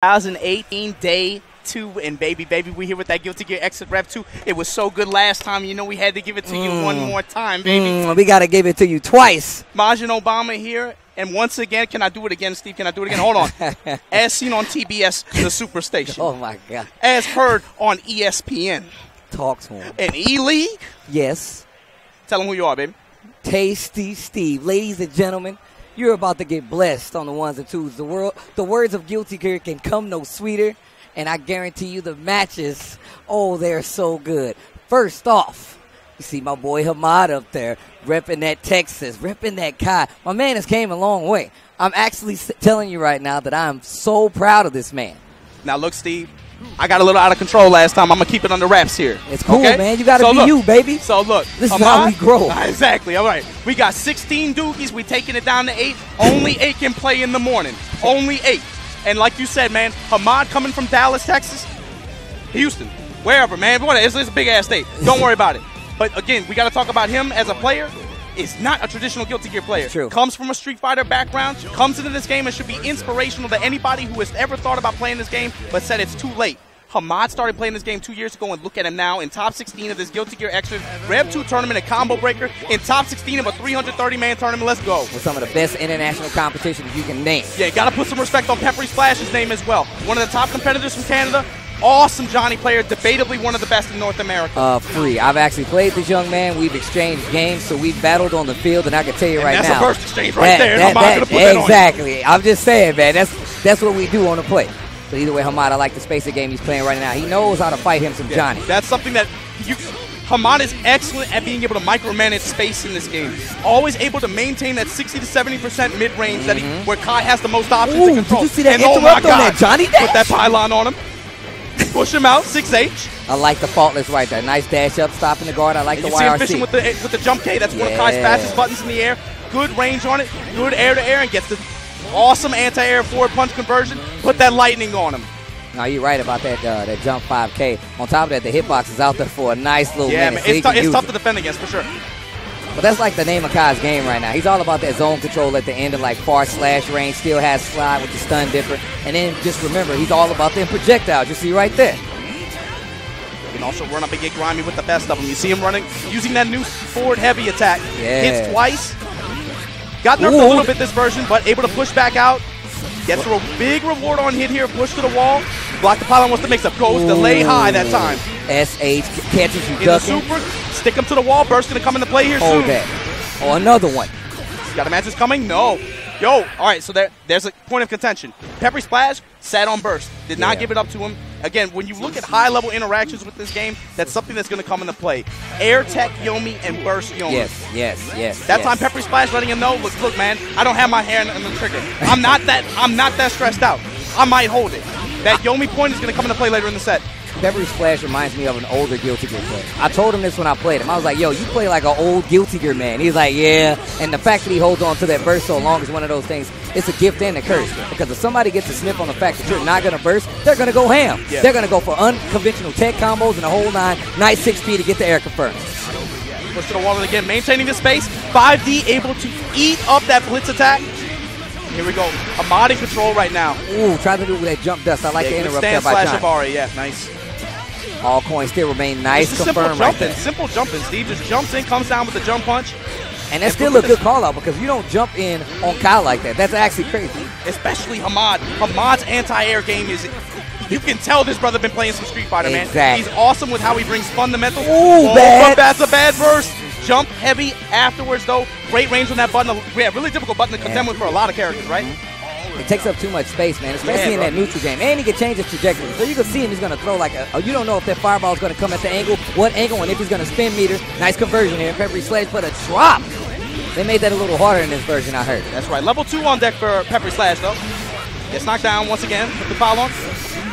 2018 day 2, and baby, we here with that Guilty Gear Exit Rev 2. It was so good last time, you know we had to give it to you one more time, baby. We got to give it to you twice. Majin Obama here, and once again, can I do it again, Steve? Can I do it again? Hold on. As seen on TBS, the Superstation. Oh, my God. As heard on ESPN. Talk to him. And E-League? Yes. Tell him who you are, baby. Tasty Steve. Ladies and gentlemen, you're about to get blessed on the ones and twos. The words of Guilty Gear can come no sweeter, and I guarantee you the matches, oh, they're so good. First off, you see my boy Hamad up there, repping that Texas, repping that Kai. My man has came a long way. I'm actually telling you right now that I'm so proud of this man. Now, look, Steve, I got a little out of control last time. I'm going to keep it under wraps here. It's cool, okay? man. You got to be you, baby. So, look. This is how we grow. Exactly. All right. We got 16 dookies. We taking it down to 8. Only 8 can play in the morning. Only 8. And like you said, man, Hamad coming from Dallas, Texas, Houston, wherever, man. It's a big-ass state. Don't worry about it. But, again, we got to talk about him as a player. Is not a traditional Guilty Gear player. True. Comes from a Street Fighter background, comes into this game and should be inspirational to anybody who has ever thought about playing this game but said it's too late. Hamad started playing this game 2 years ago, and look at him now in top 16 of this Guilty Gear Extra Rev 2 tournament at Combo Breaker, in top 16 of a 330-man tournament. Let's go. With some of the best international competitions you can name. Yeah, got to put some respect on Peppery Splash's name as well. One of the top competitors from Canada. Awesome Johnny player, debatably one of the best in North America. Free. I've actually played this young man. We've exchanged games, so we've battled on the field, and I can tell you right now. That's a first exchange right there. And Hamad gonna put that on exactly. I'm just saying, man. That's what we do on the play. But either way, Hamad, I like the space of game he's playing right now. He knows how to fight him some Johnny. That's something that Hamad is excellent at being able to micromanage space in this game. Always able to maintain that 60 to 70% mid-range where Kai has the most options to control. Did you see that and interrupt on that Johnny dash? Put that pylon on him. Push him out, 6H. I like the faultless right there. Nice dash up, stopping the guard. I like the YRC. You see him fishing with the jump K. That's one of Kai's fastest buttons in the air. Good range on it. Good air-to-air, and gets the awesome anti-air forward punch conversion. Put that lightning on him. No, you're right about that that jump 5K. On top of that, the hitbox is out there for a nice little minute. Man, it's tough to defend against, for sure. But that's like the name of Kai's game right now. He's all about that zone control at the end of like far slash range. Still has slide with the stun dipper. And then just remember, he's all about them projectiles. You see right there. He can also run up and get grimy with the best of them. You see him running, using that new forward heavy attack. Yeah. Hits twice. Got nerfed a little bit this version, but able to push back out. Gets a big reward on hit here. Push to the wall. Block the pylon once the mix-up. Goes delay high that time. SH catches you in ducking. The super. Stick him to the wall. Burst going to come into play here soon. That. Oh, another one. Got a match that's coming? No. Yo, all right, so there's a point of contention. Peppery Splash sat on burst. Did not give it up to him. Again, when you look at high-level interactions with this game, that's something that's going to come into play. Air Tech Yomi and Burst Yomi. Yes. That time Peppery Splash letting him know, look, man, I don't have my hand on the trigger. I'm not that stressed out. I might hold it. That Yomi point is going to come into play later in the set. Peppery Splash reminds me of an older Guilty Gear player. I told him this when I played him. I was like, yo, you play like an old Guilty Gear man. He's like, yeah. And the fact that he holds on to that burst so long is one of those things. It's a gift and a curse. Because if somebody gets a sniff on the fact that you're not going to burst, they're going to go ham. Yeah. They're going to go for unconventional tech combos and a whole 9. Nice 6P to get the air confirmed. Push to the wall again, maintaining the space. 5D able to eat up that blitz attack. Here we go. Hamad in control right now. Ooh, try to do with that jump dust. I like the interrupt there by John. Avari, yeah, nice. All coins still remain nice, confirmed right there. Simple jumping. Steve just jumps in, comes down with the jump punch. And that's still a good call-out because you don't jump in on Kyle like that. That's actually crazy. Especially Hamad. Hamad's anti-air game is... You can tell this brother been playing some Street Fighter, man. He's awesome with how he brings fundamentals. Ooh, bad. That's a bad burst. Jump heavy afterwards, though. Great range on that button. Yeah, really difficult button to contend with for a lot of characters, right? It takes up too much space, man, especially in that neutral game. And he can change his trajectory. So you can see him, he's going to throw like you don't know if that fireball is going to come at the angle, what angle, and if he's going to spin meter. Nice conversion here. Peppery Slash put a drop. They made that a little harder in this version, I heard. That's right. Level 2 on deck for Peppery Slash, though. Gets knocked down once again with the pylon.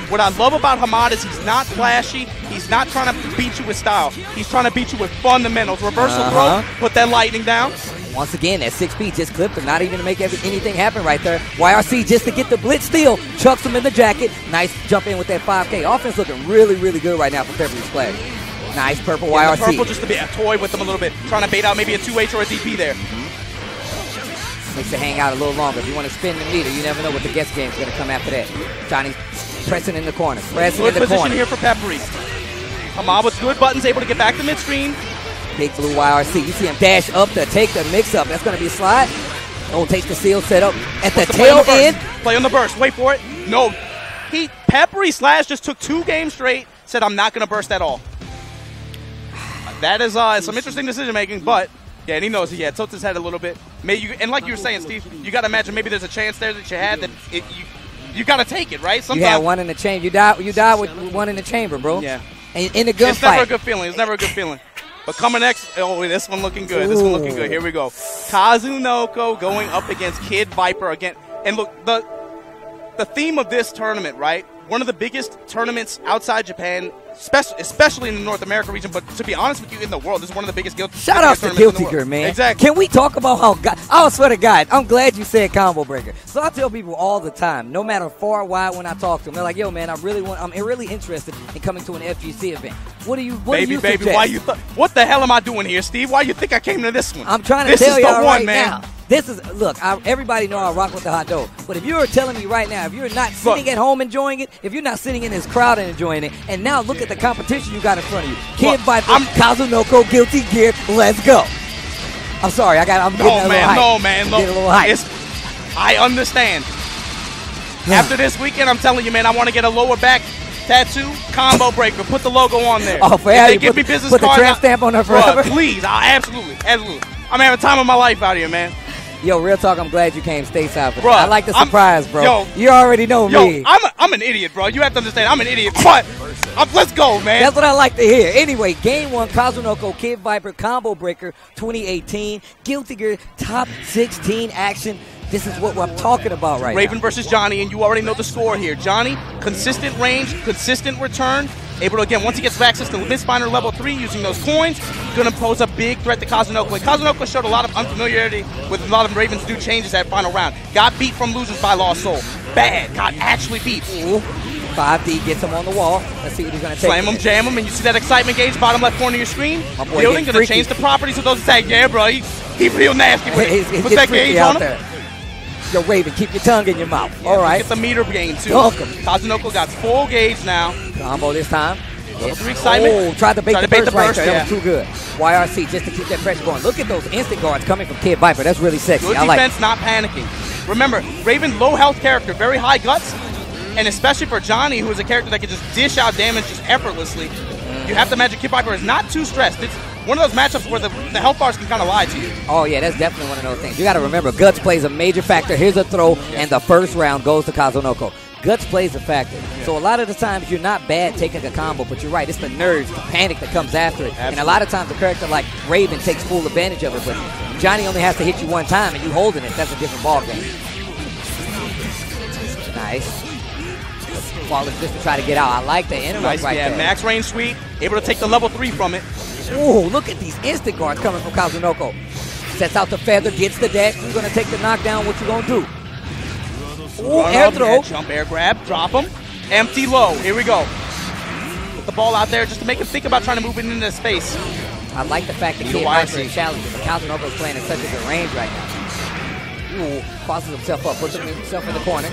What I love about Hamad is he's not flashy. He's not trying to beat you with style. He's trying to beat you with fundamentals. Reversal throw, put that lightning down. Once again, that 6P just clipped him, not even to make anything happen right there. YRC just to get the blitz steal, chucks him in the jacket. Nice jump in with that 5K. Offense looking really, really good right now for Peppery Splash. Nice purple YRC. Purple just to be a toy with him a little bit, trying to bait out maybe a 2H or a DP there. Makes it hang out a little longer. If you want to spin the meter, you never know what the guest game is going to come after that. Johnny Pressing in the corner. Pressing Good in the position corner. here for Peppery. Hamad with good buttons, able to get back to mid-screen. Big blue YRC. You see him dash up to take the mix-up. That's going to be a slide. Oh, takes the seal set up at the tail end. Play on the burst. Wait for it. No. Peppery Slash just took 2 games straight. Said, I'm not going to burst at all. That is some interesting decision-making, but, yeah, and he knows he had tilted his head a little bit. And like you were saying, Steve, you got to imagine maybe there's a chance there that you had that you got to take it, right? Sometimes you had one in the chamber. You died with one in the chamber, bro. Yeah. In a gunfight. It's never a good feeling. It's never a good feeling. But coming next, this one looking good. This one looking good. Here we go. Kazunoko going up against Kid Viper again. And look, the theme of this tournament, right? One of the biggest tournaments outside Japan, especially in the North America region, but to be honest with you, in the world, this is one of the biggest Guilty Shout out to Guilty Gear, man. Exactly. Can we talk about how I swear to God, I'm glad you said combo breaker. So I tell people all the time, no matter far or wide when I talk to them, they're like, yo, man, I'm really interested in coming to an FGC event. What do you Baby, why what the hell am I doing here, Steve? Why you think I came to this one? I'm trying to tell y'all right now. This is, look, everybody know I rock with the hot dog. But if you're telling me right now, if you're not sitting at home enjoying it, if you're not sitting in this crowd and enjoying it, and now look at the competition you got in front of you. Kid Viper, Kazunoko, Guilty Gear, let's go. I'm sorry, I'm getting a little hype. No, man. Getting a little hype. I understand. After this weekend, I'm telling you, man, I want to get a lower back tattoo, combo breaker. Put the logo on there. Oh, for if they give me business cards. Put the tramp stamp stamp on there forever. Bruh, please, absolutely. I'm having time of my life out here, man. Yo, real talk, I'm glad you came stateside for bro, that. I like the surprise, bro. You already know me. I'm an idiot, bro. You have to understand, I'm an idiot. But let's go, man. That's what I like to hear. Anyway, Game 1, Kazunoko, Kid Viper, Combo Breaker 2018, Guilty Gear Top 16 action. This is what I'm talking about right now. Raven versus Johnny, and you already know the score here. Johnny, consistent range, consistent return. Able to, again, once he gets access to Mid-Spiner level 3 using those coins, going to pose a big threat to Kazunoko. And Kazunoko showed a lot of unfamiliarity with a lot of Ravens' new changes that final round. Got beat from losers by Lost Soul. Bad. Got actually beat. Ooh. 5D gets him on the wall. Let's see what he's going to take. Slam him, jam him, and you see that excitement gauge, bottom left corner of your screen. Building, going to change the properties of those attacks. Yeah, bro, he real nasty. Put that gauge on him. Yo, Raven, keep your tongue in your mouth. Yeah, all right. Get the meter gain, too. Welcome. Kazunoko got full gauge now. Combo this time. Level 3 excitement. Oh, tried to bait the burst right there. Yeah. That was too good. YRC just to keep that pressure going. Look at those instant guards coming from Kid Viper. That's really sexy. Good defense, not panicking. Remember, Raven, low health character, very high guts. And especially for Johnny, who is a character that can just dish out damage just effortlessly, you have to imagine Kid Viper is not too stressed. It's one of those matchups where the health bars can kind of lie to you. Oh, yeah, that's definitely one of those things. You got to remember, Guts plays a major factor. Here's a throw, and the first round goes to Kazunoko. Guts plays a factor. Yeah. So a lot of the times you're not bad taking a combo, but you're right. It's the nerves, the panic that comes after it. Absolutely. And a lot of times a character like Raven takes full advantage of it, but Johnny only has to hit you one time, and you holding it. That's a different ballgame. Nice. Flawless just to try to get out. I like the interrupt right there. Max range sweep, able to take the level 3 from it. Ooh, look at these instant guards coming from Kazunoko. Sets out the feather, gets the dash. Who's going to take the knockdown? What you going to do? Ooh, air throw. Jump, air grab, drop him. Empty low. Here we go. Put the ball out there just to make him think about trying to move it into space. I like the fact that Kid Viper is challenging, but Kazunoko is playing in such a good range right now. Ooh, crosses himself up, puts himself in the corner.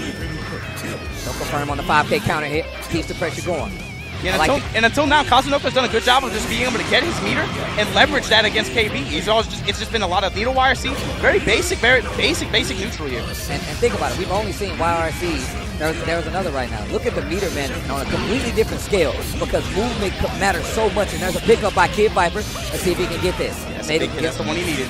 Don't confirm on the 5K counter hit. Keeps the pressure going. Yeah, and until now, Kazunoko's done a good job of just being able to get his meter and leverage that against KB. It's just been a lot of needle YRC. Very basic neutral here. And think about it. We've only seen YRCs. There's another right now. Look at the meter management on a completely different scale because movement matters so much. And there's a pickup by Kid Viper. Let's see if he can get this. That's the one he needed.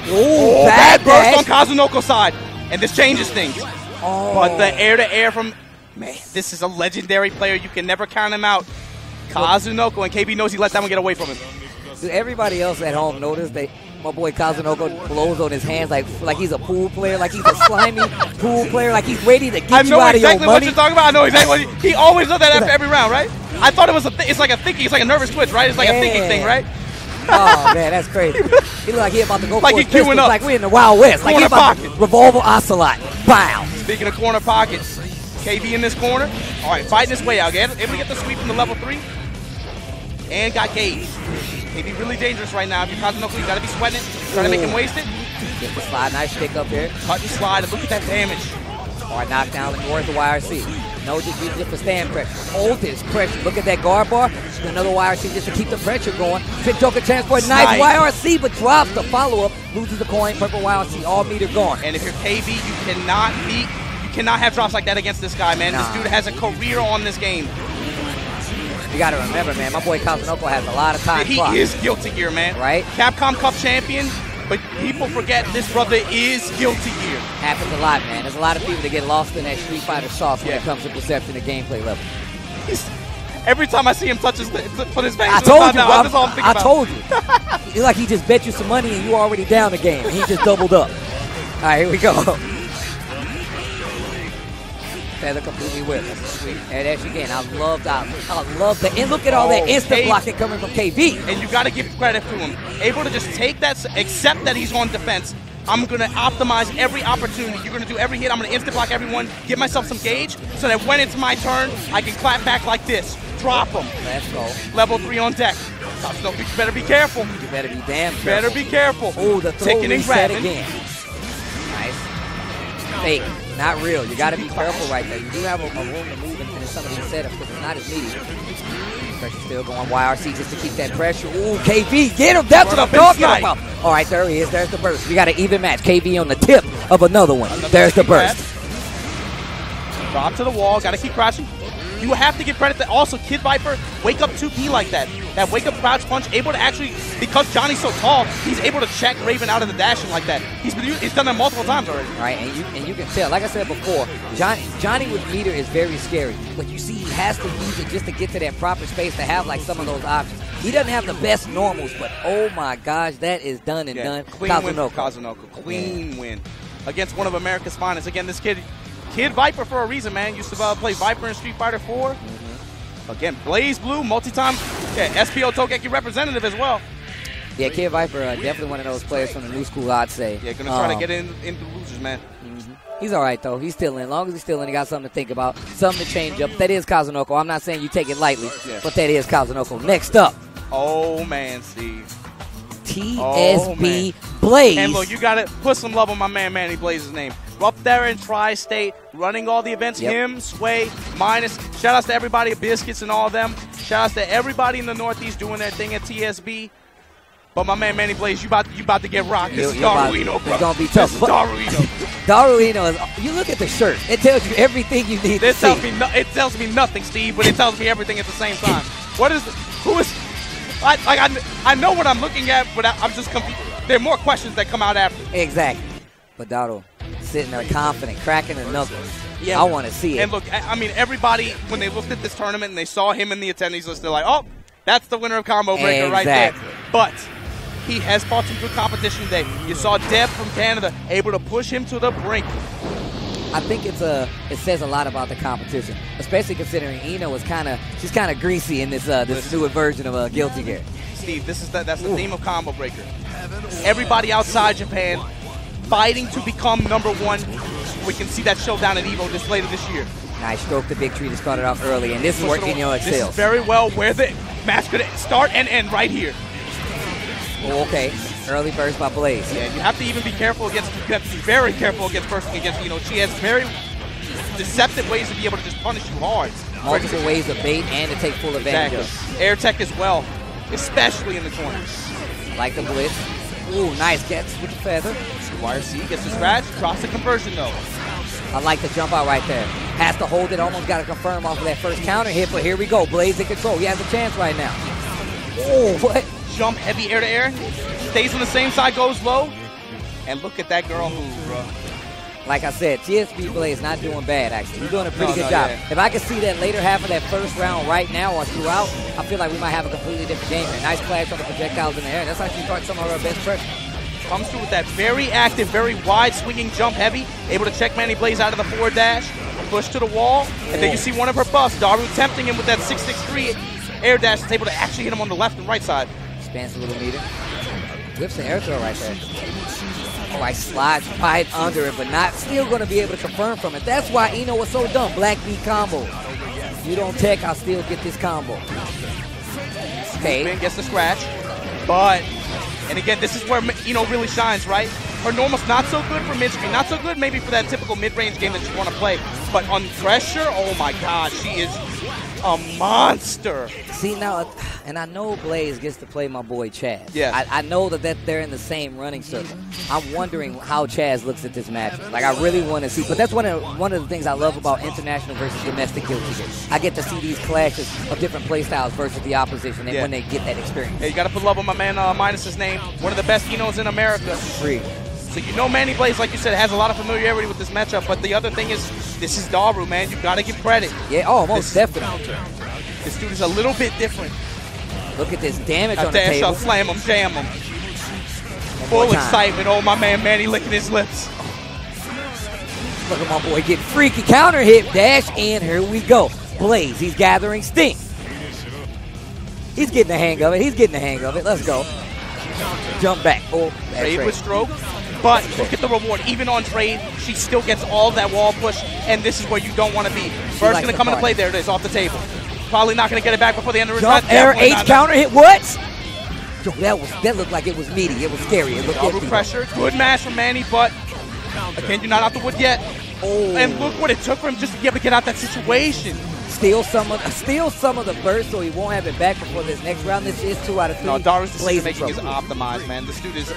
Ooh, bad burst on Kazunoko's side. And this changes things. Oh. But the air-to-air from... Man, this is a legendary player. You can never count him out. Kazunoko, and KB knows he let that one get away from him. Did everybody else at home notice that my boy Kazunoko blows on his hands like he's a pool player, like he's a slimy pool player, like he's ready to get you out of your money? I know exactly what you're talking about. I know exactly what he always does that after every round, right? I thought it was it's like a thinking, it's like a nervous twitch, right? It's like a thinking thing, right? Oh, man, that's crazy. He look like he about to go like for he queuing up. Like we're in the Wild West. Corner like he about to revolver ocelot. Bow. Speaking of corner pockets, KB in this corner. All right, fighting his way out. Able to get the sweep from the level 3. And got Gage. KB really dangerous right now. If you're Kazunoko, you got to be sweating it. Trying to make him waste it. Get the slide. Nice pick up there. Cut and slide. And look at that damage. Or knockdown north of YRC. No, just use it for stand pressure. Hold this pressure. Look at that guard bar. Another YRC just to keep the pressure going. Big Joker chance for a nice YRC, but drops the follow-up. Loses the coin. Purple YRC. All meter gone. And if you're KV, you cannot have drops like that against this guy, man. This dude has a career on this game. You got to remember, man, my boy Kazunoko has a lot of time. He is Guilty Gear, man. Right? Capcom Cup champion, but people forget this brother is Guilty Gear. Happens a lot, man. There's a lot of people that get lost in that Street Fighter sauce when it comes to perception and gameplay level. Every time I see him touch his, put his face, I told you, I told you. It's like he just bet you some money and you already down the game. He just doubled up. All right, here we go. Feather completely whipped. And as you can, I love that. And look at all that instant blocking coming from KV. And you got to give credit to him. Able to just take that, accept that he's on defense. I'm going to optimize every opportunity. You're going to do every hit. I'm going to instant block everyone, give myself some gauge so that when it's my turn, I can clap back like this. Drop him. Let's go. Level 3 on deck. No, you better be careful. You better be damn careful. Better be careful. Oh, the throw reset again. Nice. Fake. Not real. You got to be careful right there. You do have a room to move into some of these setups because it's not as needed. Pressure still going. YRC just to keep that pressure. Ooh, KV, get him. That's what I'm talking about. All right, there he is. There's the burst. We got an even match. KV on the tip of another one. There's the burst. Drop to the wall. Got to keep crouching. You have to give credit to also Kid Viper, wake up 2P like that. That wake up crouch punch, able to actually, because Johnny's so tall, he's able to check Raven out of the dashing like that. He's done that multiple times already. Right, and you can tell, like I said before, Johnny with meter is very scary. But you see, he has to use it just to get to that proper space to have like some of those options. He doesn't have the best normals, but oh my gosh, that is done and done. Clean win for Kazunoko. Clean win against one of America's finest. Again, this Kid Viper for a reason, man. Used to play Viper in Street Fighter 4. Again, Blaze Blue, multi-time SPO Togeki representative as well. Yeah, Kid Viper, definitely one of those players from the new school, I'd say. Yeah, going to try to get into the losers, man. He's all right, though. He's still in. As long as he's still in, he got something to think about, something to change up. That is Kazunoko. I'm not saying you take it lightly, but that is Kazunoko. Next up. Oh, man, Steve. TSB Blaze. And look, you got to put some love on my man Manny Blaze's name. Up there in Tri-State, running all the events. Him, Sway, Minus. Shout outs to everybody at Biscuits and all of them. Shout outs to everybody in the Northeast doing their thing at TSB. But my man Manny Blaze, you about to get rocked. This is Daruino, bro. It's going to be tough. Daruino. Daruino is, you look at the shirt. It tells you everything you need to see. It tells me nothing, Steve, but it tells me everything at the same time. I know what I'm looking at, but I'm just confused. There are more questions that come out after. Exactly. But Daru, sitting there confident, cracking the knuckles. Yeah, I want to see it. And look, I mean, everybody, when they looked at this tournament and they saw him in the attendees list, they're like, oh, that's the winner of Combo Breaker right there. But he has fought some good competition today. You saw Deb from Canada able to push him to the brink. I think it says a lot about the competition, especially considering Ino is she's kind of greasy in this newer version of Guilty Gear. Steve, that's the theme of Combo Breaker. Everybody outside Japan fighting to become #1. We can see that showdown at EVO just later this year. Nice stroke the big tree to start it off early, and this is where Ino excels. This is very well where the match could start and end right here. Oh, okay. Early burst by Blaze. Yeah, you have to even be careful against. You have to be very careful against Ino. She has very deceptive ways to be able to just punish you hard. Multiple ways to bait and to take full advantage of. Air tech as well, especially in the corners. Like the blitz. Ooh, nice gets with the feather. YRC gets the scratch, drops the conversion though. I like the jump out right there. Has to hold it, almost got to confirm off of that first counter hit, but here we go. Blaze in control. He has a chance right now. Oh, what? Jump heavy air to air. Stays on the same side, goes low. And look at that girl move, bro. Like I said, TSB Blaze not doing bad, actually. He's doing a pretty good job. Yeah. If I could see that later half of that first round right now or throughout, I feel like we might have a completely different game here. Nice clash on the projectiles in the air. That's how she starts some of her best pressure. Comes through with that very active, very wide swinging jump heavy. Able to check Manny Blaze out of the forward dash. Push to the wall. And then you see one of her buffs. Daru tempting him with that 663 air dash. Is able to actually hit him on the left and right side. Spans a little meter. Whips the air throw right there. Oh, I slides right under it, but not still going to be able to confirm from it. That's why Ino was so dumb. Black beat combo. You don't tech, I'll still get this combo. Okay. Gets the scratch. But, and again, this is where Ino really shines, right? Her normal's not so good for mid-screen. Not so good maybe for that typical mid-range game that you want to play. But on pressure, oh my God, she is a monster. See now, and I know Blaze gets to play my boy Chaz. Yeah. I know that they're in the same running circle. I'm wondering how Chaz looks at this matchup. Like, I really want to see. But that's one of the things I love about international versus domestic Guilty Gear. I get to see these clashes of different play styles versus the opposition, and when they get that experience. Hey, you got to put love on my man Minus's name. One of the best Enos in America. Free. So you know Manny Blaze, like you said, has a lot of familiarity with this matchup. But the other thing is, this is Daru, man. You got to give credit. Yeah, oh, most definitely. This dude is a little bit different. Look at this damage on the table. I'll slam him, jam him. Full excitement. Oh, my man Manny licking his lips. Look at my boy getting freaky. Counter hit, dash, and here we go. Blaze, he's gathering steam. He's getting the hang of it. He's getting the hang of it. Let's go. Jump back. Oh, trade with stroke. But look at the reward. Even on trade, she still gets all that wall push, and this is where you don't want to be. First going to come into play. There it is, off the table. Probably not going to get it back before the end of the jump, air, H counter hit. What? Yo, that looked like it was meaty. It was scary. It looked good pressure. Good mash from Manny, but again, you're not out the wood yet. Oh. And look what it took for him just to be able to get out that situation. Steal some of the burst so he won't have it back before this next round. This is 2 out of 3. No, Daru's decision making is optimized, man. This dude is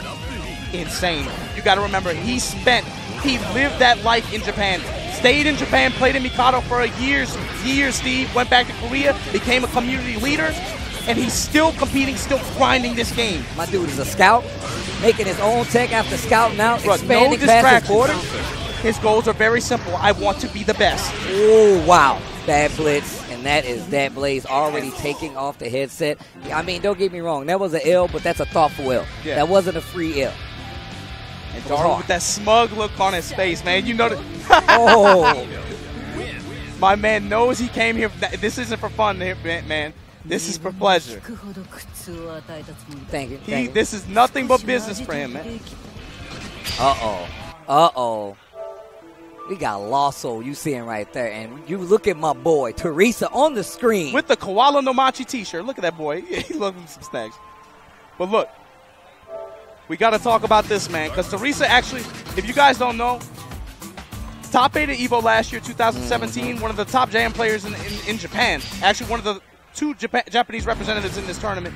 insane. You got to remember, he lived that life in Japan. Stayed in Japan, played in Mikado for years, Steve. Went back to Korea, became a community leader, and he's still competing, still grinding this game. My dude is a scout, making his own tech after scouting out, expanding past his borders. His goals are very simple. I want to be the best. Oh, wow. Bad blitz, and that is that Blaze already taking off the headset. I mean, don't get me wrong. That was an L, but that's a thoughtful L. Yeah. That wasn't a free L. And Daru with that smug look on his face, man. You know that. Oh. My man knows he came here. This isn't for fun, man. This is for pleasure. Thank you. This is nothing but business for him, man. Uh-oh. Uh-oh. We got Lasso, you seeing right there. And you look at my boy, Teresa, on the screen. With the Koala no Machi t-shirt. Look at that boy. He loves him some snacks. But look, we got to talk about this, man. Because Teresa actually, if you guys don't know, top 8 at EVO last year, 2017. One of the top jam players in Japan. Actually, one of the 2 Japanese representatives in this tournament.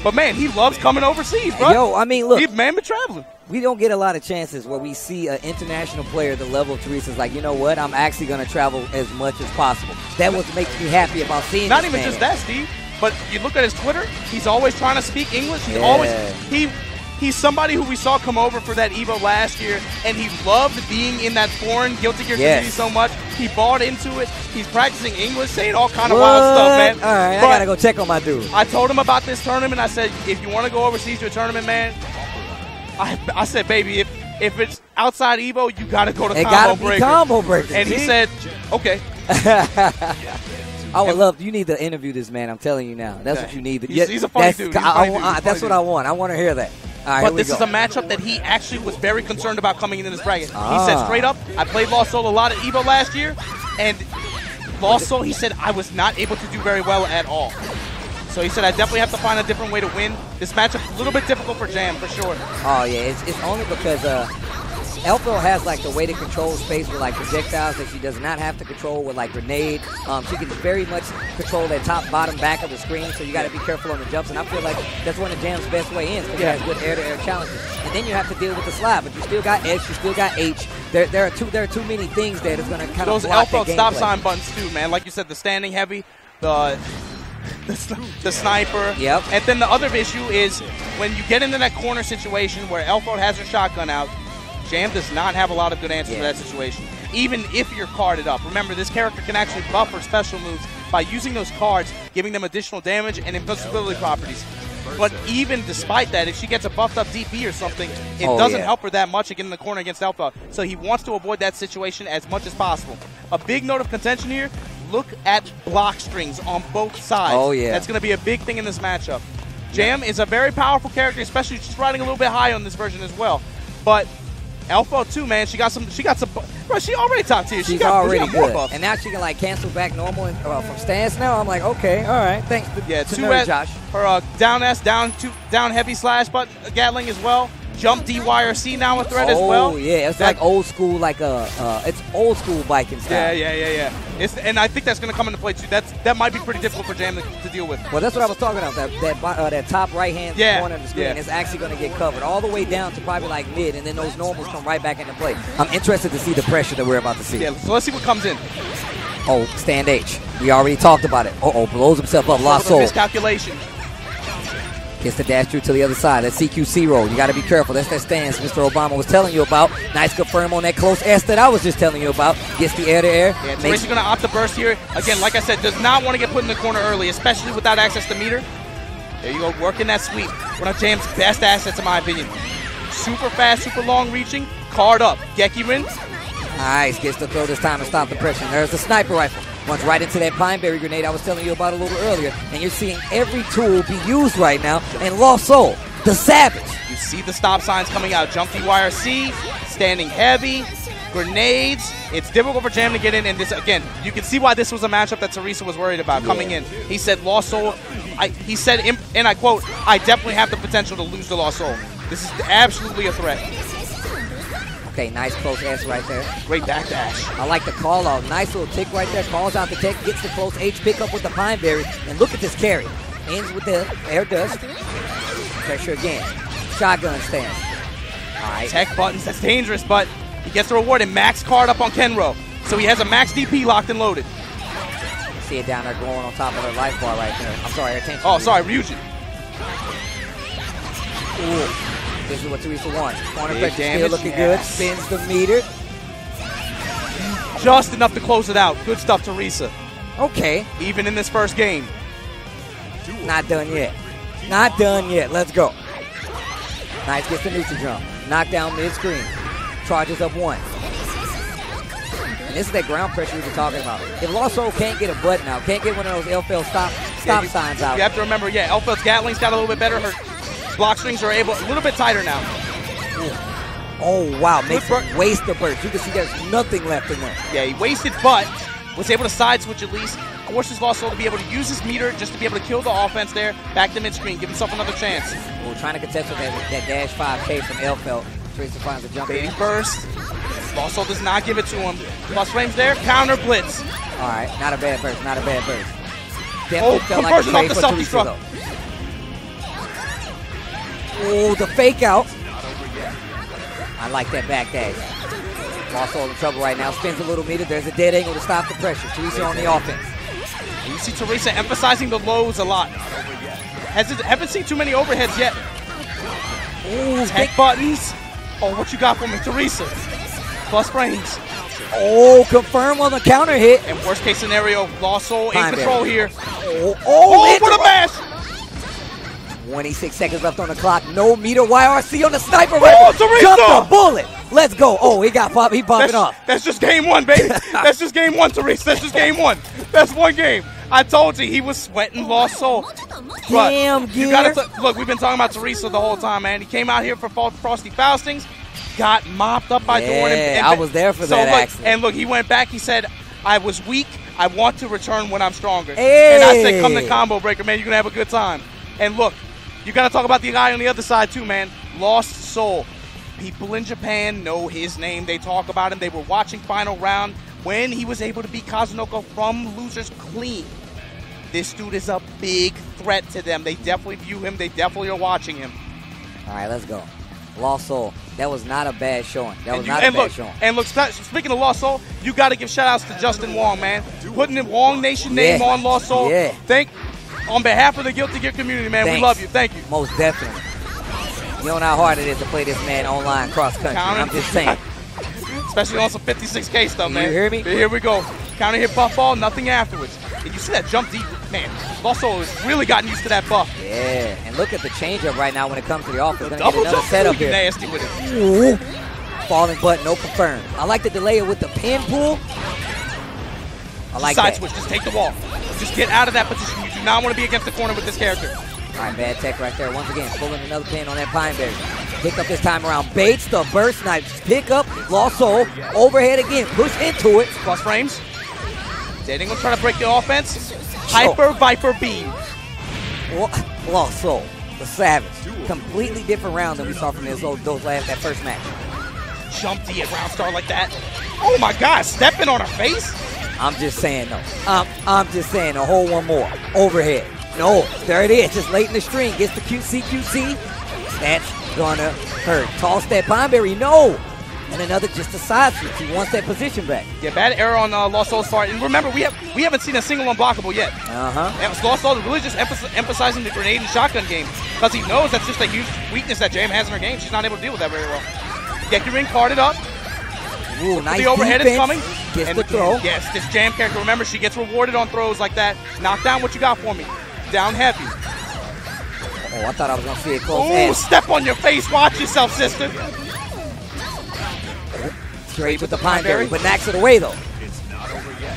But, man, he loves coming overseas, bro. Yo, I mean, look. He's man been traveling. We don't get a lot of chances where we see an international player the level of Teresa's like, you know what, I'm actually going to travel as much as possible. That what makes me happy about seeing Not even just that, Steve, but you look at his Twitter, he's always trying to speak English. He's somebody who we saw come over for that EVO last year, and he loved being in that foreign Guilty Gear community so much. He bought into it. He's practicing English, saying all kind of wild stuff, man. All right, I got to go check on my dude. I told him about this tournament. I said, if you want to go overseas to a tournament, man, I said, baby, if it's outside EVO, you got to go to Combo Breaker. And he said, okay. I would love. You need to interview this man. I'm telling you now. That's what you need. He's a funny dude. That's what I want. I want to hear that. All right, but this is a matchup that he actually was very concerned about coming into this bracket. He said straight up, I played Lost Soul a lot at EVO last year, and Lost Soul, he said, I was not able to do very well at all. So he said, I definitely have to find a different way to win. This matchup's a little bit difficult for Jam, for sure. Oh, yeah. It's only because Elfo has, like, the way to control space with, like, projectiles that she does not have to control with, like, grenade. She can very much control that top, bottom, back of the screen, so you got to be careful on the jumps. And I feel like that's one of Jam's best way in, because it has good air-to-air challenges. And then you have to deal with the slide, but you still got X, you still got H. There are too many things there that's going to kind of block those Elfo stop sign buttons, too, man. Like you said, the standing heavy, the sniper. Yep. And then the other issue is when you get into that corner situation where Elfo has her shotgun out, Jam does not have a lot of good answers for that situation, even if you're carded up. Remember, this character can actually buff her special moves by using those cards, giving them additional damage and invincibility properties. But even despite that, if she gets a buffed up DP or something, it doesn't help her that much to get in the corner against Elfo. So he wants to avoid that situation as much as possible. A big note of contention here, look at block strings on both sides. Oh, yeah. That's going to be a big thing in this matchup. Jam is a very powerful character, especially she's riding a little bit high on this version as well. But Elfo too, man. She got some. Bro, she already top tier. She's already good. Buff. And now she can like cancel back normal and, from stance. Now I'm like, okay, all right, thanks. Yeah, to nerd, Josh. Her down S, down heavy slash button Gatling as well. Jump DYRC now a threat as well. Oh yeah, it's like old school, like it's old school Viking style. Yeah. And I think that's going to come into play too. That might be pretty difficult for Jam to deal with. Well, that's what I was talking about. That top right hand corner of the screen is actually going to get covered all the way down to probably like mid, and then those normals come right back into play. I'm interested to see the pressure that we're about to see. Yeah, so let's see what comes in. Oh, stand H. We already talked about it. Blows himself up. Lost soul. Miscalculation. Gets the dash through to the other side. That CQC roll. You got to be careful. That's that stance Mr. Obama was telling you about. Nice confirm on that close S that I was just telling you about. Gets the air to air. Yeah, Teresa going to opt the burst here. Again, like I said, does not want to get put in the corner early, especially without access to meter. There you go, working that sweep. One of Jam's best assets, in my opinion. Super fast, super long reaching. Card up. Gekirin. Nice. Gets the throw this time and stop the pressure. And there's the sniper rifle. Runs right into that Pineberry grenade I was telling you about a little earlier. And you're seeing every tool be used right now. And Lost Soul, the Savage. You see the stop signs coming out. Jump DYRC, standing heavy, grenades. It's difficult for Jam to get in. And this, again, you can see why this was a matchup that Teresa was worried about coming in. He said, Lost Soul, he said, and I quote, I definitely have the potential to lose to Lost Soul. This is absolutely a threat. Okay, nice close S right there. Great backdash. I like the call out. Nice little tick right there. Calls out the tick, gets the close H pick up with the Pineberry. And look at this carry. Ends with the air dust. Pressure again. Shotgun stand. All right. Tech buttons, that's dangerous, but he gets the reward and max card up on Kenro. So he has a max DP locked and loaded. You see it down there going on top of her life bar right there. I'm sorry, attention. Oh, sorry, Ryujin. Ooh. This is what Teresa wants. Corner pressure still looking good. Spins the meter. Just enough to close it out. Good stuff, Teresa. Okay. Even in this first game. Not done yet. Not done yet. Let's go. Nice, gets the neutral jump. Knockdown mid-screen. Charges up one. And this is that ground pressure we were talking about. If Lost Soul can't get a button out, can't get one of those LFL stop signs out. You have to remember, Elfel's Gatling's got a little bit better. Her block strings are a little bit tighter now. Oh, wow. Makes him waste the burst. You can see there's nothing left in there. Yeah, he wasted, but was able to side switch at least. Forces Lost Soul to be able to use his meter just to be able to kill the offense there. Back to mid-screen. Give himself another chance. We're trying to contest with that dash 5K from Elfeld. Teresa finds a jump in. Burst. Lost Soul does not give it to him. Plus frames there. Counter blitz. All right. Not a bad burst. Not a bad burst. Definitely felt like a trade for Teresa, though. Oh, the fake out. I like that back dash. Lost Soul in trouble right now. Spins a little meter. There's a dead angle to stop the pressure. Teresa on the offense. And you see Teresa emphasizing the lows a lot. Haven't seen too many overheads yet. Ooh, tech buttons. Oh, what you got for me, Teresa? Plus frames. Oh, confirm on the counter hit. And worst case scenario, Lost Soul in control here. Oh, what a bash! 26 seconds left on the clock. No meter. YRC on the sniper rifle. Jump the bullet. Let's go. Oh, he got popped. He popping off. That's just game one, baby. That's just game one, Teresa. That's just game one. That's one game. I told you he was sweating Lost Soul. Damn, you gotta look, we've been talking about Teresa the whole time, man. He came out here for Frosty Faustings, got mopped up by Jordan. And I was there for that accident. And look, he went back. He said, I was weak. I want to return when I'm stronger. Hey. And I said, come to Combo Breaker, man. You're going to have a good time. And look, you got to talk about the guy on the other side, too, man. Lost Soul. People in Japan know his name. They talk about him. They were watching Final Round when he was able to beat Kazunoko from losers clean. This dude is a big threat to them. They definitely view him. They definitely are watching him. All right, let's go. Lost Soul. That was not a bad showing. That was not a bad showing. And look, speaking of Lost Soul, you got to give shout-outs to Justin Wong, man. Putting the Wong Nation name on Lost Soul. Yeah. On behalf of the Guilty Gear community, man, we love you. Thank you. Most definitely. You know how hard it is to play this man online cross-country. I'm just saying. Especially on some 56K stuff, man. You hear me? But here we go. Counter hit buff ball, nothing afterwards. And you see that jump deep, man. Lost Soul has really gotten used to that buff. Yeah, and look at the changeup right now when it comes to the offense. Going to get another setup here. Nasty with it. Ooh. Falling butt, no confirm. I like to delay it with the pin pull. I like Side that. switch, just take the wall. Just get out of that position. You do not want to be against the corner with this character. All right, bad tech right there. Once again, pulling another pin on that Pineberry. Pick up this time around. Baits the burst knife. Pick up Lost Soul. Overhead again. Push into it. Plus frames. Dating will try to break the offense. Hyper Viper Beam. Lost Soul. the Savage. Completely different round than we saw from that first match. Jumped at round star like that. Oh my God, stepping on her face? I'm just saying though. I'm just saying a whole one more. Overhead. No, there it is. Just late in the string. Gets the QC. That's gonna hurt. Toss that Pineberry. No. And another just a side switch. He wants that position back. Yeah, bad error on Lost Soul's part. And remember, we haven't seen a single unblockable yet. And Lost Soul is really just emphasizing the grenade and shotgun game because he knows that's just a huge weakness that Jam has in her game. She's not able to deal with that very well. Get your ring carded up. Ooh, nice the overhead defense. is coming. Gets the throw. Yes, this Jam character, remember, she gets rewarded on throws like that. Knock down what you got for me. Down heavy. Oh, I thought I was going to see it close. Ooh, step on your face. Watch yourself, sister. Straight with the Pineberry, but knocks it away, though. It's not over yet.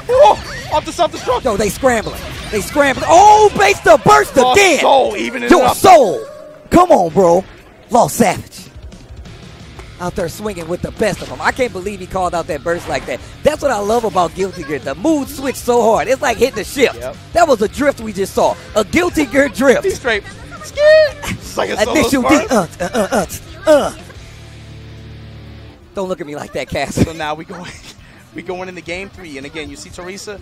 Oh, off the self-destruct. No, they scrambling. Oh, base the burst again. Soul, even in Your soul. Come on, bro. Lost Savage. Out there swinging with the best of them. I can't believe he called out that burst like that. That's what I love about Guilty Gear. The mood switched so hard. It's like hitting the ship. Yep. That was a drift we just saw. A Guilty Gear drift. He's straight. It's like a initial Don't look at me like that, Cass. So now we going into game 3. And again, you see Teresa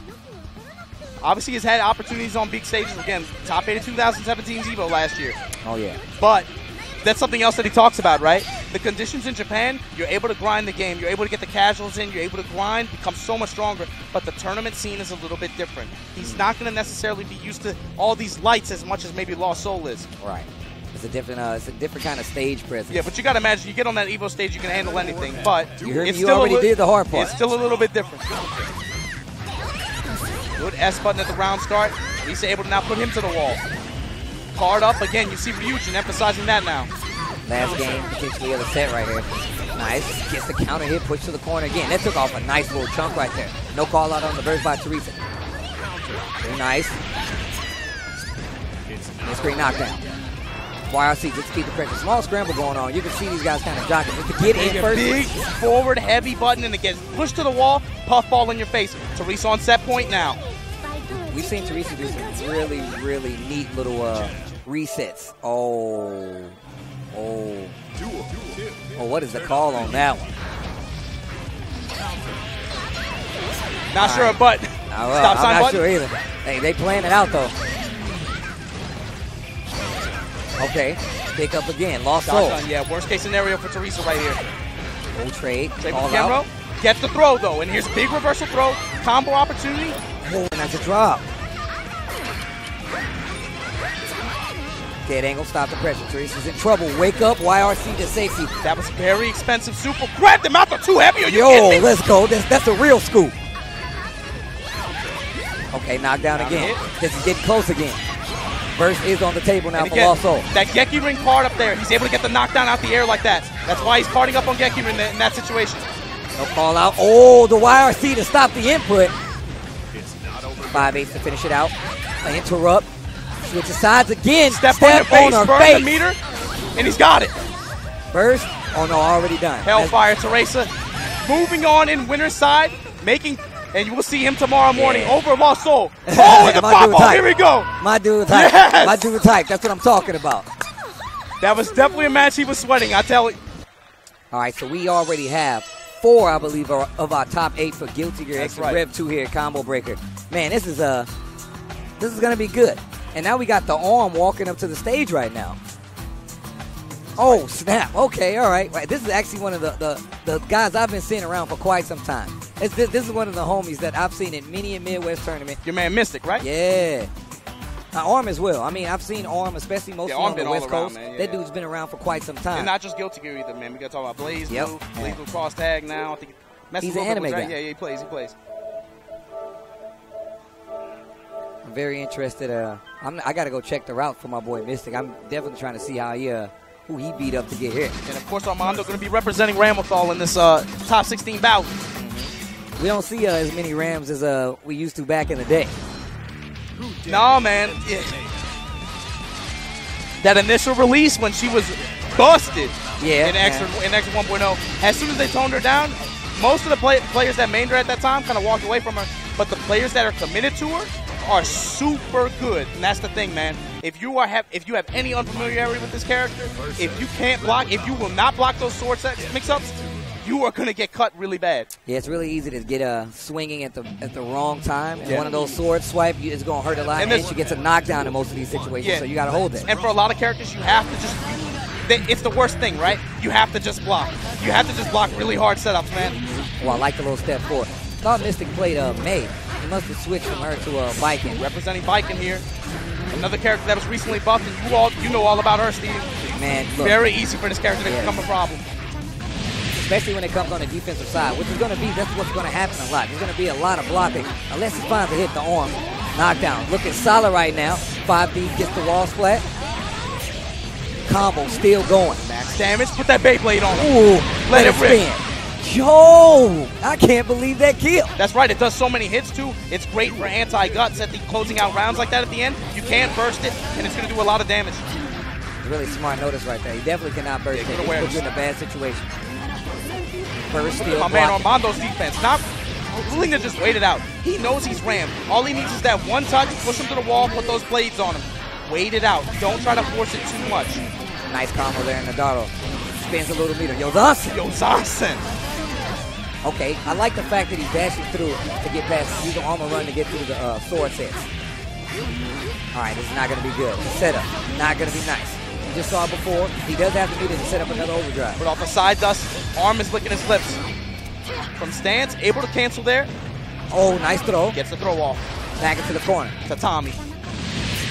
obviously has had opportunities on big stages. Again, top 8 of 2017's EVO last year. Oh, yeah. But that's something else that he talks about, right? The conditions in Japan, you're able to grind the game. You're able to get the casuals in. You're able to grind, become so much stronger. But the tournament scene is a little bit different. He's not going to necessarily be used to all these lights as much as maybe Lost Soul is. Right. It's a different kind of stage presence. Yeah, but you got to imagine, you get on that EVO stage, you can handle anything. But you already did the hard part. It's still a little bit different. Good S button at the round start. Lisa able to now put him to the wall. Card up again. You see Ryujin emphasizing that now. Last game, potentially of the set right here. Nice. Gets the counter hit, push to the corner again. That took off a nice little chunk right there. No call out on the burst by Teresa. Very nice. Mid-screen knockdown. YRC just to keep the pressure. Small scramble going on. You can see these guys kind of jogging just to get in first. Big forward heavy button and it gets pushed to the wall. Puffball in your face. Teresa on set point now. We've seen Teresa do some really, really neat little resets. Oh, what is the call on that one? Not sure, but stop sign I'm not button. sure either. Hey, they playing it out though. Okay, pick up again. Lost Soul. Yeah, worst case scenario for Teresa right here. Old trade. Trade with Kenro. Gets the throw though, and here's a big reversal throw. Combo opportunity. Oh, and that's a drop. Dead angle, stop the pressure. Teresa's in trouble. Wake up, YRC to safety. That was very expensive super. Grab them out, they're too heavy. Are you kidding me? Let's go. That's a real scoop. Okay, knockdown again. This is getting close again. Burst is on the table now for Lost Soul. That Geki ring card up there, he's able to get the knockdown out the air like that. That's why he's carding up on Geki ring in that situation. No call out. Oh, the YRC to stop the input. 5-8 to finish it out. Interrupt. Switch sides again. Step on her face. The meter, and he's got it. Burst. Oh no, already done. Hellfire Teresa. Moving on in winner's side, making, and you will see him tomorrow morning over Lost Soul. Oh, and the pop-off. Here we go. My dude's hype. Yes. My dude's hype. That's what I'm talking about. That was definitely a match he was sweating, I tell you. All right, so we already have 4, I believe, of our top 8 for Guilty Gear X Rev 2 here, Combo Breaker. Man, this is gonna be good. And now we got the arm walking up to the stage right now. Oh, snap. Okay, all right. This is actually one of the guys I've been seeing around for quite some time. This is one of the homies that I've seen in many a Midwest tournament. Your man Mystic, right? Yeah. Arm as well. I mean, I've seen Arm, especially mostly on the West Coast. Man. That dude's been around for quite some time. And not just Guilty Gear either, man. We got to talk about Blaze Blue. Blaze Blue cross tag now. I think he's an anime guy. Yeah, he plays. I'm very interested. I got to go check the route for my boy Mystic. I'm definitely trying to see how who he beat up to get here. And of course, Armando going to be representing Ramlethal in this top 16 bout. Mm-hmm. We don't see as many Rams as we used to back in the day. No, man. Yeah. That initial release when she was busted in X 1.0, as soon as they toned her down, most of the players that mained her at that time kind of walked away from her. But the players that are committed to her are super good, and that's the thing, man. If you have any unfamiliarity with this character, if you can't block, if you will not block those sword mix-ups, you are going to get cut really bad. Yeah, it's really easy to get swinging at the wrong time, and one of those sword swipe is going to hurt a lot, and she gets a knockdown in most of these situations, so you got to hold it. And for a lot of characters, you have to just, it's the worst thing, right? You have to just block. You have to just block really hard setups, man. Well, I like the little step forward. Thought Mystic played May. He must have switched from her to Viking. Representing Viking here. Another character that was recently buffed, and you know all about her, Steve. Man, look. Very easy for this character to become a problem. Especially when it comes on the defensive side, which is going to be, that's what's going to happen a lot. There's going to be a lot of blocking, unless he finds a hit the arm. Knockdown. Look at Sala right now. 5D gets the wall splat. Combo still going. Max damage. Put that Beyblade on him. Ooh, let it rip. Spin. Yo, I can't believe that kill. That's right. It does so many hits, too. It's great for anti-guts at the closing out rounds like that at the end. You can't burst it, and it's going to do a lot of damage. Really smart notice right there. He definitely cannot burst it. He puts you in a bad situation. Burst steal. My man Armando's defense. Not willing to just wait it out. He knows he's rammed. All he needs is that one touch, push him to the wall, put those blades on him. Wait it out. Don't try to force it too much. Nice combo there in Nadaro. Spins a little meter. Johnson. Okay, I like the fact that he's dashing through to get past, use the armor run to get through the sword sets. All right, this is not going to be good. The setup, not going to be nice. You just saw it before. He does have to do this to set up another overdrive. Put off the side dust. Arm is licking his lips. From stance, able to cancel there. Oh, nice throw. Gets the throw off. Back into the corner. Tatami.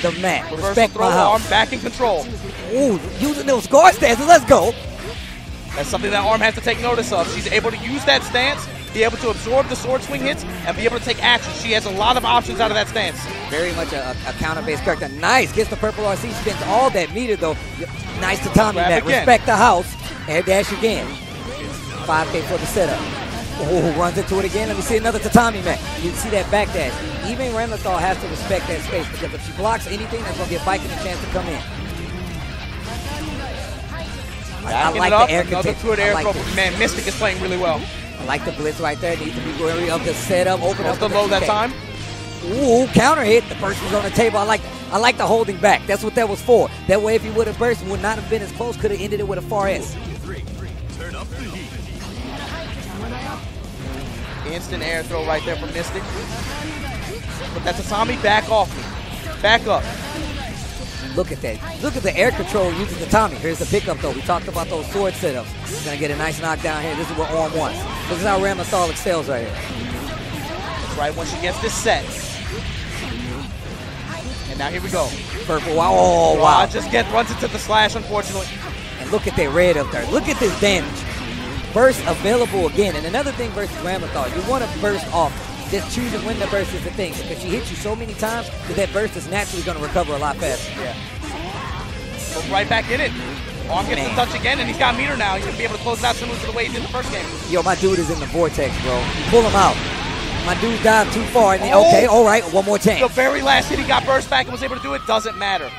The mat. Reversal Respect throw, my house. arm back in control. Ooh, using those guard stances. Let's go. That's something that Arm has to take notice of. She's able to use that stance, be able to absorb the sword swing hits, and be able to take action. She has a lot of options out of that stance. Very much a counter-based character. Nice. Gets the purple RC. Spends all that meter, though. Nice to Tommy that. Respect the house. Air dash again. 5K for the setup. Oh, runs into it again. Let me see another tatami mat. You can see that back dash. Even Ramathal has to respect that space, because if she blocks anything, that's going to give Viking a chance to come in. I like the air contention. Man, Mystic is playing really well. I like the blitz right there. Needs to be wary of the setup. Open up the low that time. Ooh, counter hit. The person's on the table. I like the holding back. That's what that was for. That way, if he would have burst, would not have been as close. Could have ended it with a far S. Instant air throw right there from Mystic. But that's Tatami. Back off me. Back up. Look at that. Look at the air control using the Tommy. Here's the pickup, though. We talked about those sword setups. He's going to get a nice knockdown here. This is what Orm wants. Look at how Ramathal excels right here. That's right, once she gets this set. And now here we go. Purple. Wow. Oh, wow. Just runs into the slash, unfortunately. And look at that red up there. Look at this damage. Burst available again. And another thing versus Ramathal, you want to burst off. Just choosing when the burst is the thing. Because she hits you so many times that burst is naturally going to recover a lot faster. Yeah. Go right back in it. Arm gets the touch again, and he's got meter now. He's going to be able to close it out similar to the way he did the first game. Yo, my dude is in the vortex, bro. Pull him out. My dude dived too far. And okay, all right, one more chance. The very last hit, he got burst back and was able to do it. Doesn't matter.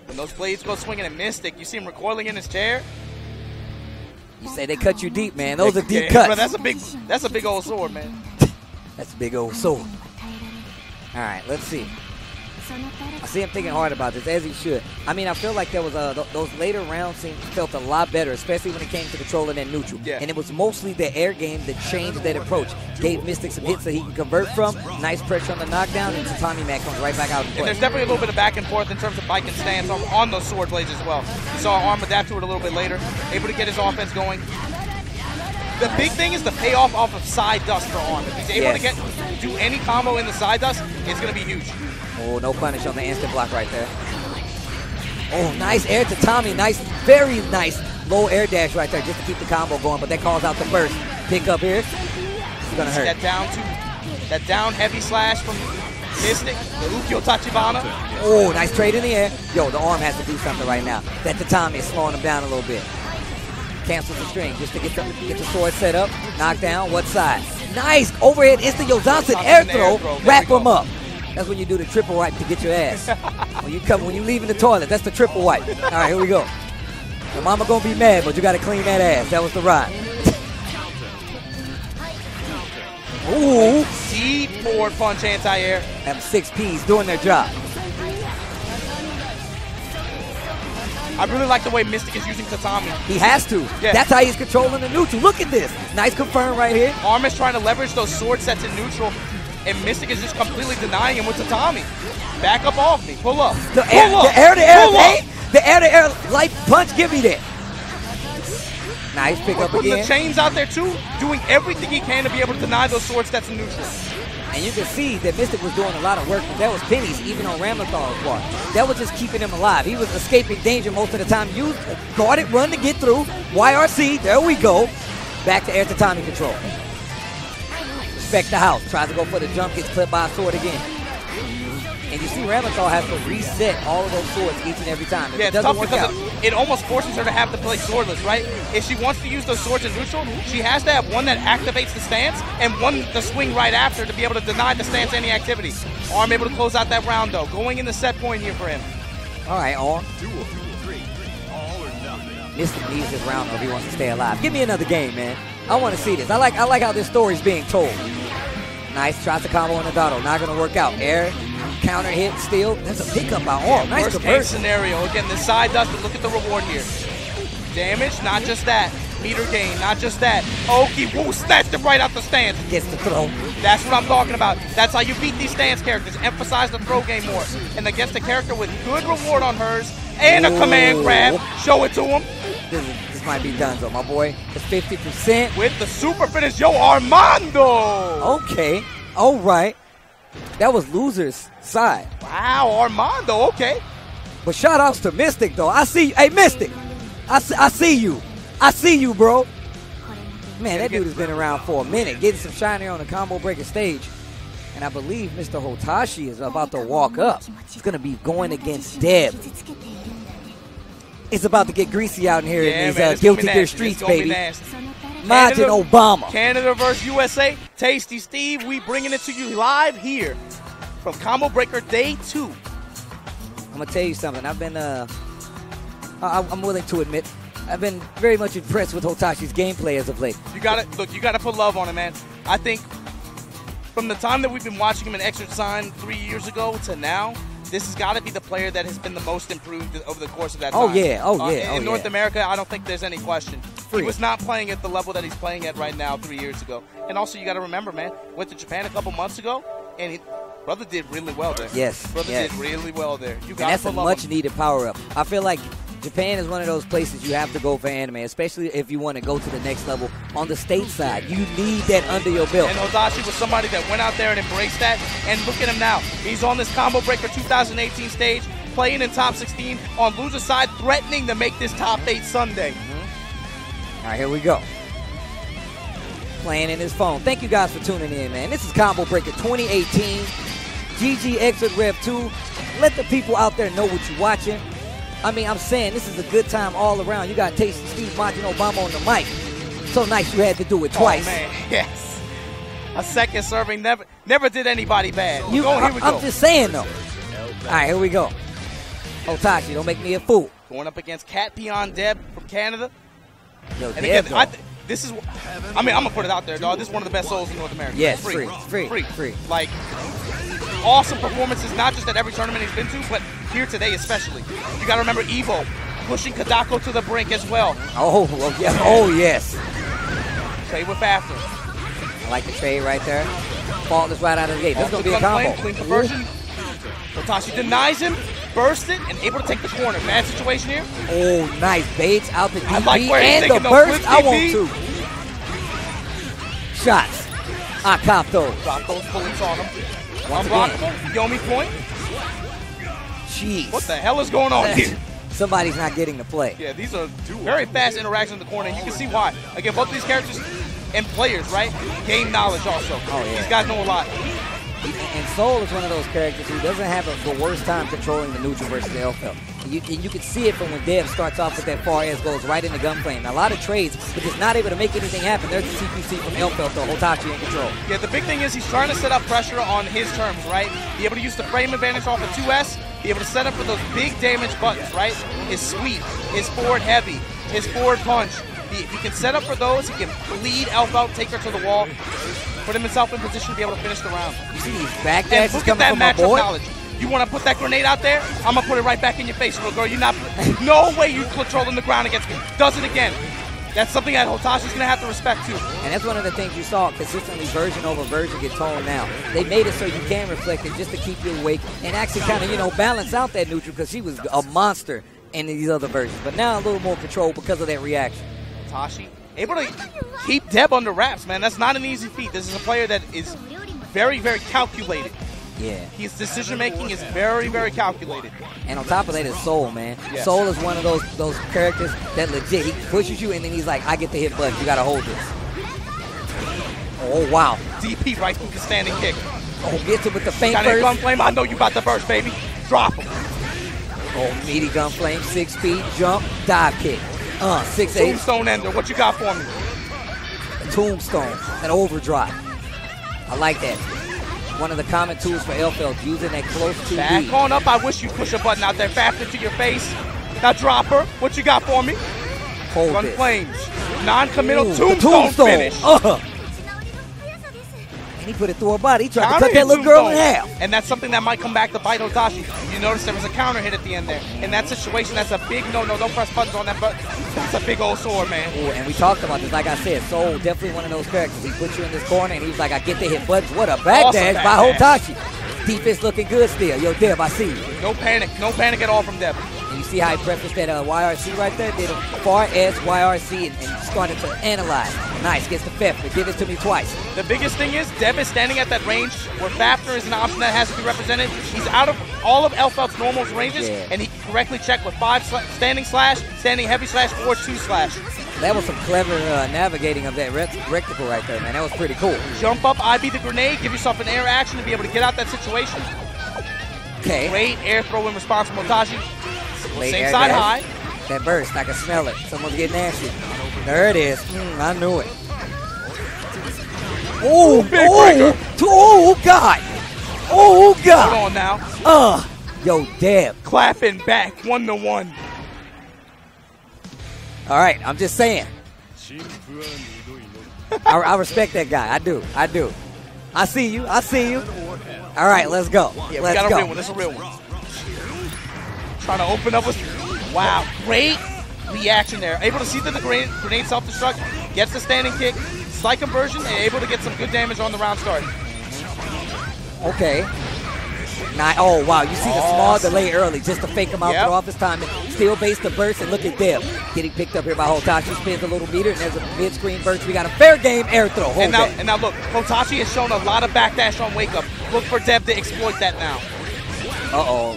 When those blades go swinging at Mystic, you see him recoiling in his chair. You say they cut you deep, man. Those are deep cuts. Bro, that's a big old sword, man. That's a big old sword. All right, let's see. I see him thinking hard about this, as he should. I mean, I feel like there was those later rounds felt a lot better, especially when it came to controlling that neutral. Yeah. And it was mostly the air game that changed that approach. Gave Mystic some hits that he can convert from. Nice pressure on the knockdown, and Tatami Mac comes right back out and play. And there's definitely a little bit of back and forth in terms of Viking stance on those sword blades as well. You saw Arm adapt to it a little bit later, able to get his offense going. The big thing is the payoff off of side dust for Arm. If he's able to do any combo in the side dust, it's going to be huge. Oh, no punish on the instant block right there. Oh, nice air to Tommy. Nice, very nice low air dash right there just to keep the combo going, but that calls out the burst. Pick up here. It's going to hurt. That down heavy slash from Mystic, the Ukyo Tachibana. Oh, nice trade in the air. Yo, the Arm has to do something right now. That Tatami is slowing him down a little bit. Cancels the string just to get the sword set up. Knock down. What side? Nice overhead instant Yo Johnson air throw. Wrap him up. That's when you do the triple wipe to get your ass. when you leave in the toilet, that's the triple wipe. All right, here we go. Your mama gonna be mad, but you gotta clean that ass. That was the ride. Ooh. Deep forward punch anti-air. Them 6 Ps doing their job. I really like the way Mystic is using Tatami. He has to. Yeah. That's how he's controlling the neutral. Look at this. Nice confirm right here. Arm is trying to leverage those sword sets in neutral, and Mystic is just completely denying him with Tatami. Back up off me. Pull up. The Pull air, up. the air-to-air, Pull up. hey, the air-to-air light punch. Give me that. Nice pick up Putting again. the chains out there too, doing everything he can to be able to deny those sword sets in neutral. And you can see that Mystic was doing a lot of work, but that was pennies, even on Ramathar's part. That was just keeping him alive. He was escaping danger most of the time. Use guarded run to get through. YRC, there we go. Back to air tatami control. Respect the house. Tries to go for the jump, gets clipped by a sword again. And you see Ramathar has to reset all of those swords each and every time. If Yeah, it it's doesn't tough work because out, it almost forces her to have to play swordless, right? If she wants to use those swords in neutral, she has to have one that activates the stance and one to swing right after to be able to deny the stance any activity. Arm able to close out that round, though. Going in the set point here for him. all right, Arm. Mystic needs this round if he wants to stay alive. Give me another game, man. I want to see this. I like how this story's being told. Nice, tries to combo on the Dotto. Not going to work out. Air, counter hit, steal. That's a pickup by Arm. Nice Worst case conversion. scenario. Again, the side dust, but look at the reward here. Damage, not just that. Meter gain, not just that. Oki, woo, snatched him right out the stance. Gets the throw. That's what I'm talking about. That's how you beat these stance characters. Emphasize the throw game more. And against a character with good reward on hers and a command grab, show it to him. This might be done, though, my boy. It's 50%. With the super finish, yo, Armando! Okay. All right. That was loser's side. Wow, Armando, okay. But shout outs to Mystic, though. I see you. Hey, Mystic. I see you. I see you, bro. Man, that dude has been around for a minute, getting some shiny on the combo breaker stage. And I believe Mr. Hotashi is about to walk up. He's going to be going against Deb. It's about to get greasy out in here in these Guilty Gear streets, baby. Imagine Obama. Canada versus USA. Tasty Steve, we bringing it to you live here from Combo Breaker Day 2. I'm going to tell you something. I've been, I'm willing to admit, I've been very much impressed with Hotashi's gameplay as of late. You got to look. You got to put love on it, man. I think from the time that we've been watching him in Extra Sign 3 years ago to now, this has got to be the player that has been the most improved over the course of that time. Oh yeah. In North America, I don't think there's any question. Free. He was not playing at the level that he's playing at right now 3 years ago. And also, you got to remember, man, went to Japan a couple months ago, and brother did really well there. Yes. Brother did really well there. You got and that's to a much-needed power-up. I feel like Japan is one of those places you have to go for anime, especially if you want to go to the next level on the state side. You need that under your belt. And Hotashi was somebody that went out there and embraced that. And look at him now. He's on this Combo Breaker 2018 stage, playing in top 16 on loser side, threatening to make this top 8 Sunday. All right, here we go. Playing in his phone. Thank you guys for tuning in, man. This is Combo Breaker 2018. GG Exit Rev 2. Let the people out there know what you're watching. I mean, I'm saying this is a good time all around. You got Tasty Steve Martin Obama on the mic. So nice you had to do it twice. Oh, man, yes. A second serving never did anybody bad. Here we go. I'm just saying, though. All right, here we go. Hotashi, don't make me a fool. Going up against Cat Peon Deb from Canada. Yo, and Deb, again, this is, I mean, I'm going to put it out there, dog. This is one of the best souls in North America. Yes, free. Like, awesome performances, not just at every tournament he's been to, but here today especially. You got to remember Evo pushing Kadako to the brink as well. Oh, yeah. Oh, yes. Trade with after. I like the trade right there. Faultless right out of the gate. This is going to be a combo. Clean conversion. Hotashi denies him, bursts it, and able to take the corner. Bad situation here. Oh, nice. Baits out the DP like and the burst. I want to. Shots. I cop those. Drop those bullets on him. Unblockable. Yomi point. Jeez. What the hell is going on here? Somebody's not getting the play. Yeah, these are very fast interactions in the corner, and you can see why. Again, both of these characters and players, right? Game knowledge also. Oh, yeah. These guys know a lot. And Soul is one of those characters who doesn't have the worst time controlling the neutral versus the L-Felt. You can see it from when Deb starts off with that far ass goes right in the gun frame. A lot of trades, but just not able to make anything happen. There's the CQC from L-Felt, though. Hotashi in control. Yeah, the big thing is he's trying to set up pressure on his terms, right? Be able to use the frame advantage off of 2S, be able to set up for those big damage buttons, right? His sweep, his forward heavy, his forward punch. He can set up for those. He can bleed Elf out, take her to the wall. Put himself in position to be able to finish the round. You see these back And dashes look at coming that from my matchup boy? knowledge. You want to put that grenade out there? I'm going to put it right back in your face, little girl. You're not. No way you controlling the ground against me. Does it again. That's something that Hotashi's going to have to respect, too. And that's one of the things you saw consistently version over version get toned down. They made it so you can reflect it just to keep you awake and actually kind of, balance out that neutral because she was a monster in these other versions. But now a little more control because of that reaction. Hotashi able to keep Deb under wraps, man. That's not an easy feat. This is a player that is very, very calculated. Yeah. His decision-making is very, very calculated. And on top of that is Soul, man. Yes. Soul is one of those characters that legit, he pushes you and then he's like, I get the hit button. You got to hold this. Oh, wow. DP right through the standing kick. Oh, gets it with the feint Got first. a gun flame. I know you about to burst, baby. Drop him. Oh, meaty gun flame, 6 feet, jump, dive kick. 6-8. Tombstone ender. What you got for me? Tombstone, an overdrive. I like that. One of the common tools for Elfeld, using that close 2D. Back on up. I wish you push a button out there faster to your face. Now drop her. What you got for me? Hold Gun this. flames. Non-committal Ooh, tombstone finish. And he put it through her body. He tried to Counter cut that hit little girl in tombstone. half. And that's something that might come back to bite Hotashi. You notice there was a counter hit at the end there. In that situation, that's a big no-no. Don't press buttons on that button. That's a big old sword, man. Ooh, and we talked about this, like I said, Soul definitely one of those characters. He put you in this corner, and he was like, I get to hit buttons. What a backdash Awesome by backdash. Hotashi. Defense looking good still. Yo, Dev, I see you. No panic. No panic at all from Deb. And you see how he prefaced that YRC right there? Did a far S YRC and started to analyze. Nice, gets the fifth, but give it to me twice. The biggest thing is Deb is standing at that range where Fafner is an option that has to be represented. He's out of all of Elfeld's normal ranges, and he can correctly check with 5 standing slash, standing heavy slash, or 2 slash. That was some clever navigating of that recticle right there, man. That was pretty cool. Jump up, IB the grenade, give yourself an air action to be able to get out that situation. Okay. Great air throw in response from Hotashi. Late Same air side dash. high. That burst, I can smell it. Someone's getting nasty. There it is. I knew it. Oh, big breaker. Oh, God. Oh, God. Hold on now. Yo, Deb. Clapping back 1-1. All right, I'm just saying. I respect that guy. I do. I see you. All right, let's go. Yeah, we let's got a go. real one. This is a real one. Trying to open up with. Wow, great reaction there. Able to see that the grenade self-destruct, gets the standing kick, slight conversion, and able to get some good damage on the round start. Okay. Oh, wow. You see the small delay early just to fake him out, throw off his timing. Still base the burst, and look at Deb. Getting picked up here by Hotashi. Spins a little meter, and there's a mid-screen burst. We got a fair game air throw. And now look, Hotashi has shown a lot of backdash on wake up. Look for Deb to exploit that now.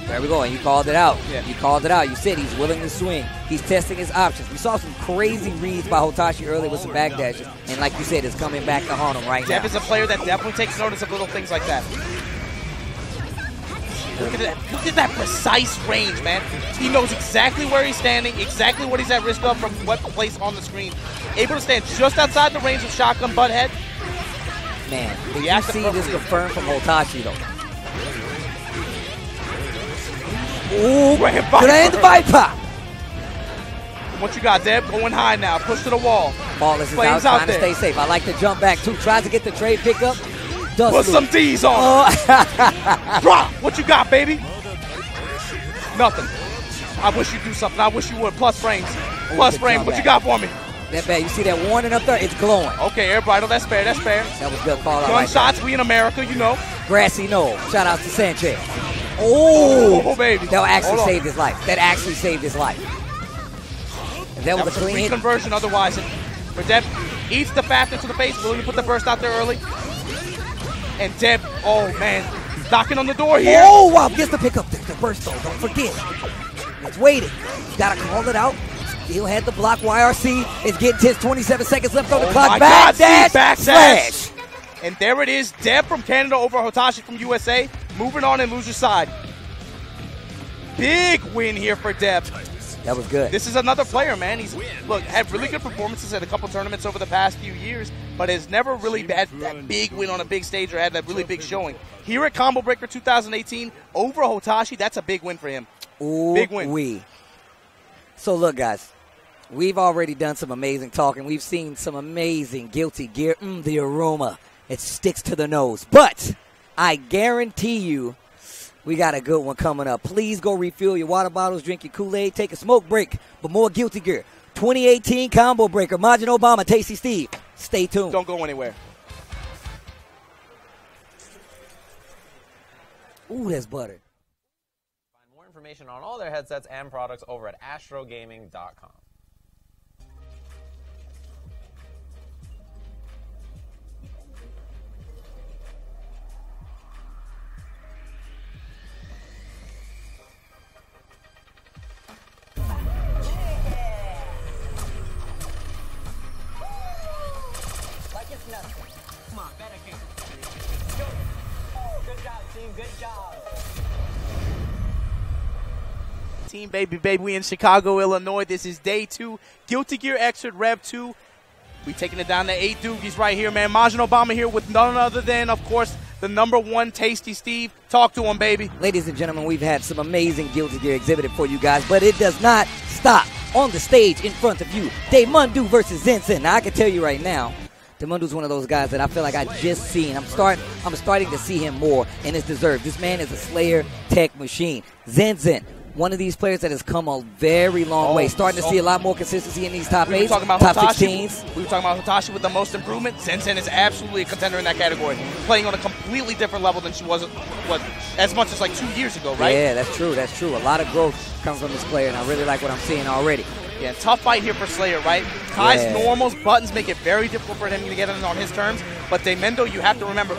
There we go. And you called it out. Yeah. You called it out. You said he's willing to swing. He's testing his options. We saw some crazy reads by Hotashi earlier with some backdashes. And like you said, it's coming back to haunt him right now. Deb is a player that definitely takes notice of little things like that. Look at that precise range, man. He knows exactly where he's standing, exactly what he's at risk of from what place on the screen. Able to stand just outside the range of shotgun butt head. Man, did you see this confirmed from Hotashi, though? Ooh, Grand Viper. What you got, Deb? Going high now. Push to the wall. Ballers is out trying to stay safe. I like to jump back, too. Tries to get the trade pickup. Put some D's on. Drop. What you got, baby? Nothing. I wish you'd do something. I wish you would. Plus frames. Plus frames. What you got for me? That bad. You see that warning up there? It's glowing. Okay, air bridle. That's fair. That's fair. That was good call out. Gunshots. We in America, you know. Grassy knoll. Shout out to Sanchez. Oh, baby. That actually saved his life. That actually saved his life. If that was a clean hit. Conversion otherwise. For Deb, eats the factor to the face. Willing to put the burst out there early. And Deb, oh man, knocking on the door here. Oh wow, gets the pickup there. The burst though, don't forget. It's waiting. You gotta call it out. Still had the block. YRC is getting tense. 27 seconds left on the clock. Back slash. And there it is. Deb from Canada over Hotashi from USA. Moving on and loser side. Big win here for Deb. That was good. This is another player, man. He's had really good performances at a couple tournaments over the past few years, but has never really had that big win on a big stage or had that really big showing. Here at Combo Breaker 2018 over Hotashi, that's a big win for him. Ooh, big win. So look, guys, we've already done some amazing talking. We've seen some amazing Guilty Gear. The aroma it sticks to the nose. But I guarantee you we got a good one coming up. Please go refill your water bottles, drink your Kool-Aid, take a smoke break, but more Guilty Gear 2018 Combo Breaker. Majin Obama, Tasty Steve. Stay tuned. Don't go anywhere. Ooh, that's butter. Find more information on all their headsets and products over at astrogaming.com. Come on, better kick. Good job, team. Good job. Team baby, we in Chicago, Illinois. This is day 2. Guilty Gear Xrd Rev 2. We taking it down to 8 doogies right here, man. Majin Obama here with none other than, of course, the #1 Tasty Steve. Talk to him, baby. Ladies and gentlemen, we've had some amazing Guilty Gear exhibited for you guys, but it does not stop. On the stage in front of you, Daemundu versus Zenzen. Now, I can tell you right now, Daemundu's one of those guys that I feel like I just seen. I'm starting to see him more, and it's deserved. This man is a Slayer tech machine. Zenzen, one of these players that has come a very long way. Starting to see a lot more consistency in these top 8s, top 16s. We were talking about Hitachi with the most improvement. Zenzen is absolutely a contender in that category, playing on a completely different level than she was as much as like 2 years ago, right? Yeah, that's true. That's true. A lot of growth comes from this player, and I really like what I'm seeing already. Yeah, tough fight here for Slayer, right? Kai's normals, buttons make it very difficult for him to get in on his terms. But Daemendo, you have to remember,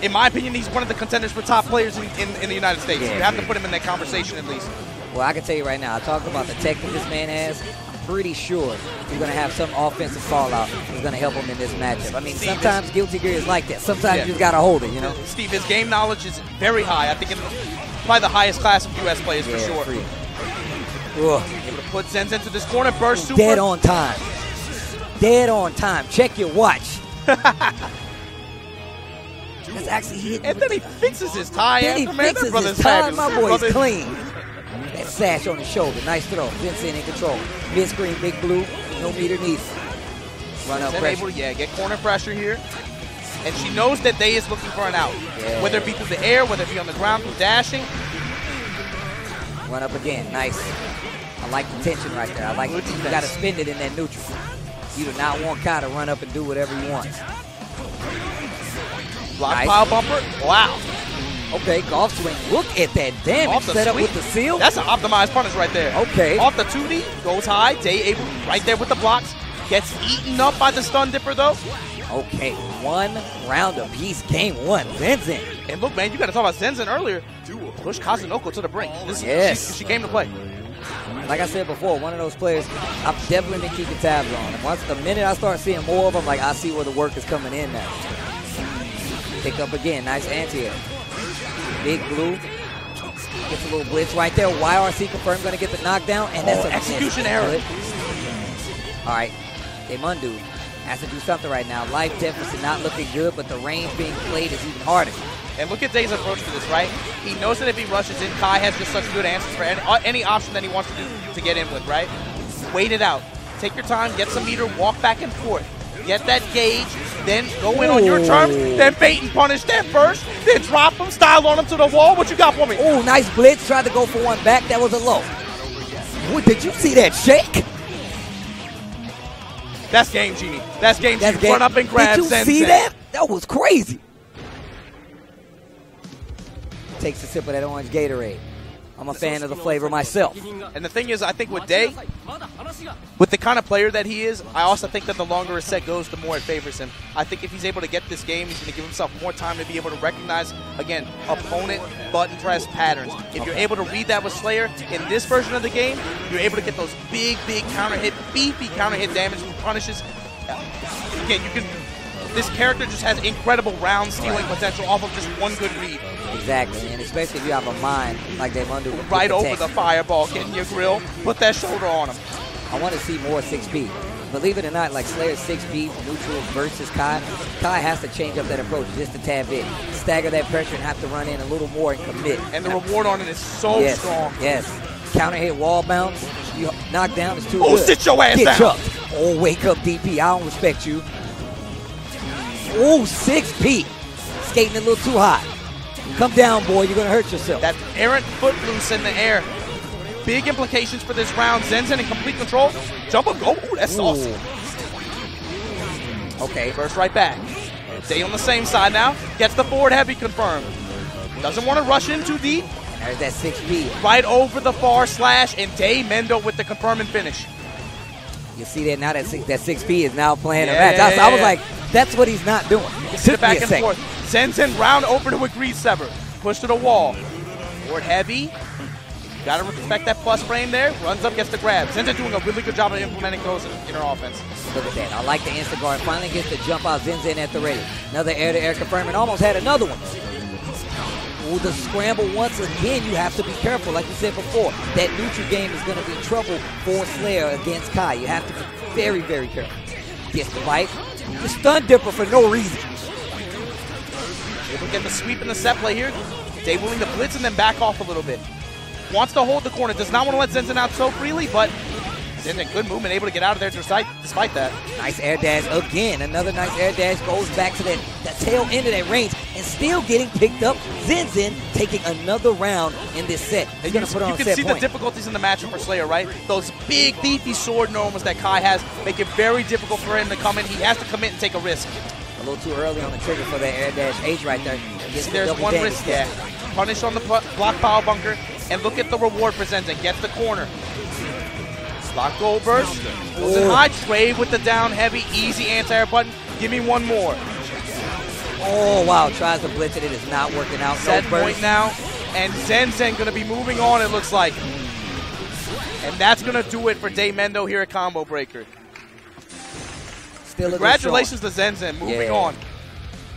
in my opinion, he's one of the contenders for top players in the United States. Yeah, you have to put him in that conversation at least. Well, I can tell you right now, I talked about the tech that this man has. I'm pretty sure he's going to have some offensive call-out that's going to help him in this matchup. I mean, Steve, sometimes Guilty Gear is like that. Sometimes you just got to hold it, you know? Steve, his game knowledge is very high. I think it's probably the highest class of U.S. players for sure. Able to put Zenzen to this corner, burst super. Dead on time. Dead on time. Check your watch. That's actually hit. And then he fixes his tie Then he after, man. fixes That his brother's tie. fabulous. My boy's clean. That sash on his shoulder. Nice throw. Vincent in control. Mid-screen, big blue. No meter needed. Run up pressure. Able to, get corner pressure here. And she knows that Day is looking for an out. Yeah. Whether it be through the air, whether it be on the ground through dashing. Run up again. Nice. I like the tension right there. I like it. You got to spin it in that neutral. You do not want Kai to run up and do whatever he wants. Block pile bumper. Wow. Okay, golf swing. Look at that damage set up with the seal. That's an optimized punish right there. Okay. Off the 2D, goes high. Day able right there with the blocks. Gets eaten up by the stun dipper though. Okay, 1 round apiece. Game 1. Zenzen. And look, man, you got to talk about Zenzen earlier. Push Kazunoko to the brink. She came to play. Like I said before, one of those players I've definitely been keeping tabs on. And once the minute I start seeing more of them, like I see where the work is coming in now. Pick up again. Nice anti-air. Big blue. Gets a little blitz right there. YRC confirmed going to get the knockdown. And that's an execution error. All right. Daemundu has to do something right now. Life deficit not looking good, but the range being played is even harder. And look at Day's approach to this, right? He knows that if he rushes in, Kai has just such good answers for any option that he wants to do to get in with, right? Wait it out. Take your time, get some meter, walk back and forth. Get that gauge, then go in on your terms, then bait and punish that first, then drop him, style on him to the wall. What you got for me? Oh, nice blitz. Tried to go for one back. That was a low. Ooh, did you see that shake? That's game, Genie. That's game, Genie. Run up and grab Zenzen. Did you see that? That was crazy. Takes a sip of that orange Gatorade. I'm a fan of the flavor myself. And the thing is, I think with Day, with the kind of player that he is, I also think that the longer a set goes, the more it favors him. I think if he's able to get this game, he's going to give himself more time to be able to recognize, again, opponent button press patterns. If you're able to read that with Slayer, in this version of the game, you're able to get those big counter hit, beefy counter hit damage and punishes. Again, you can. This character just has incredible round stealing potential off of just one good read. Exactly, and especially if you have a mind like Daemundu. Right over the fireball, getting your grill, put that shoulder on him. I want to see more 6B. Believe it or not, like Slayer's 6B neutral versus Kai, Kai has to change up that approach just a tad bit. Stagger that pressure and have to run in a little more and commit. And the reward on it is so strong. Yes. Counter hit, wall bounce, you knock down is too good. Oh, sit your ass down. Get chucked. Oh, wake up, DP. I don't respect you. Ooh, 6P. Skating a little too high. Come down, boy. You're going to hurt yourself. That errant footloose in the air. Big implications for this round. Zenzen in complete control. Jump up, go. Ooh, that's saucy. Okay, burst right back. Stay on the same side now. Gets the forward heavy confirmed. Doesn't want to rush in too deep. There's that 6P. Right over the far slash, and Day Mendo with the confirming finish. You see that now that 6P is now playing a Yeah, match. yeah, I was yeah. like, that's what he's not doing. Sit back and forth. Zenzen round over to a grease sever. Push to the wall. Forward heavy. Got to respect that plus frame there. Runs up, gets the grab. Zenzen doing a really good job of implementing those in her offense. Look at that. I like the instant guard. Finally gets the jump out. Zenzen at the ready. Another air-to-air confirming. Almost had another one. Ooh, the scramble once again. You have to be careful. Like you said before, that neutral game is going to be trouble for Slayer against Kai. You have to be very, very careful. Gets the bite. The stun dipper for no reason. Able to get the sweep in the set play here. Day willing to blitz and then back off a little bit. Wants to hold the corner. Does not want to let Zenzen out so freely, but Zenzen, good movement, able to get out of there despite that. Nice air dash again. Another nice air dash goes back to that tail end of that range and still getting picked up. Zenzen taking another round in this set. He's going to put on a set point. You can see the difficulties in the matchup for Slayer, right? Those big, beefy sword normals that Kai has make it very difficult for him to come in. He has to commit and take a risk. A little too early on the trigger for that air dash H right there. See, there's one risk there. Punish on the block power bunker, and look at the reward for Zenzen. Gets the corner. Slot goal burst. Goes in high. Trade with the down heavy. Easy anti-air button. Give me one more. Oh, wow. Tries to blitz it. It is not working out. Set point now. And Zenzen going to be moving on, it looks like. And that's going to do it for Day Mendo here at Combo Breaker. Still Congratulations to Zenzen. Moving on.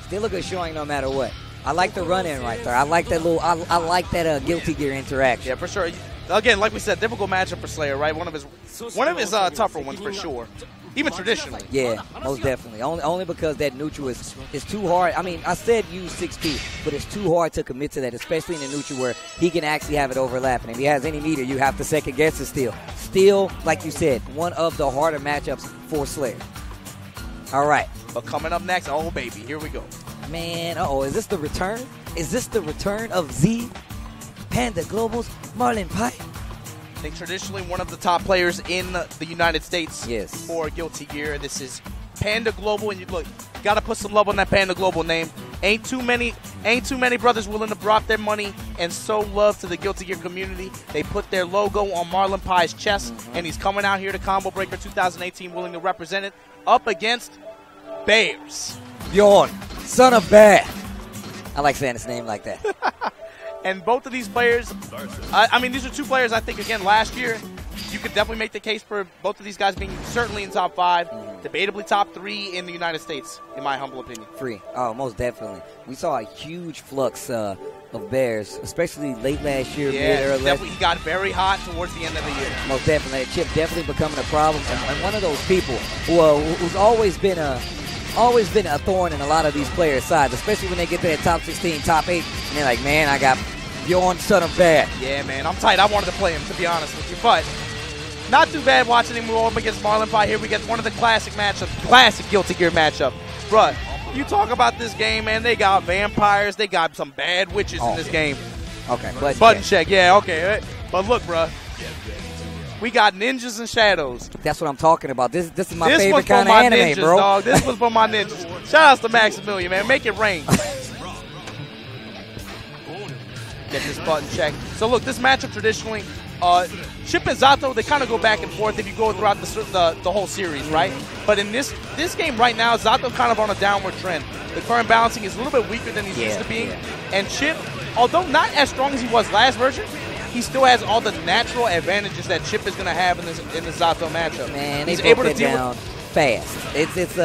Still a good showing no matter what. I like the run-in right there. I like that little. I like that Guilty Gear interaction. Yeah, for sure. Again, like we said, difficult matchup for Slayer, right? One of his tougher ones for sure. Even traditionally. Yeah, most definitely. Only because that neutral is too hard. I mean, I said use 6P, but it's too hard to commit to that, especially in the neutral where he can actually have it overlapping. If he has any meter, you have to second guess it still. Still, like you said, one of the harder matchups for Slayer. All right. But coming up next, oh baby, here we go. Man, is this the return? Is this the return of Z? Panda Global's Marlon Pai? I think traditionally one of the top players in the United States for Guilty Gear. This is Panda Global, and you got to put some love on that Panda Global name. Ain't too many brothers willing to drop their money and show love to the Guilty Gear community. They put their logo on Marlon Pai's chest, and he's coming out here to Combo Breaker 2018 willing to represent it up against Bears. Bjorn, son of Bear. I like saying his name like that. And both of these players, I mean, these are two players I think, again, last year, you could definitely make the case for both of these guys being certainly in top 5, debatably top 3 in the United States, in my humble opinion. Oh, most definitely. We saw a huge flux of Bears, especially late last year. He got very hot towards the end of the year. Most definitely. Chip definitely becoming a problem. And one of those people who's always been a thorn in a lot of these players' sides, especially when they get to that top 16, top 8, and they're like, man, I got Bjorn, son of Bear. Yeah, man, I'm tight. I wanted to play him, to be honest with you. But not too bad watching him move up against Marlon Pai. Here we get one of the classic Guilty Gear matchup. Bruh, you talk about this game, man, they got vampires. They got some bad witches in this game. Okay. Button check. Yeah, okay. But look, bruh. We got ninjas and shadows. That's what I'm talking about. This is my favorite kind of anime, ninjas, bro. Dog. This was for my ninjas. Shout outs to Maximilian, man. Make it rain. Get this button check. So look, this matchup traditionally, Chip and Zato, they kind of go back and forth if you go throughout the whole series, right? But in this game right now, Zato kind of on a downward trend. The current balancing is a little bit weaker than he's used to being. And Chip, although not as strong as he was last version, he still has all the natural advantages that Chip is going to have in this Zato matchup. Man, he's they able to broke it deal down fast. It's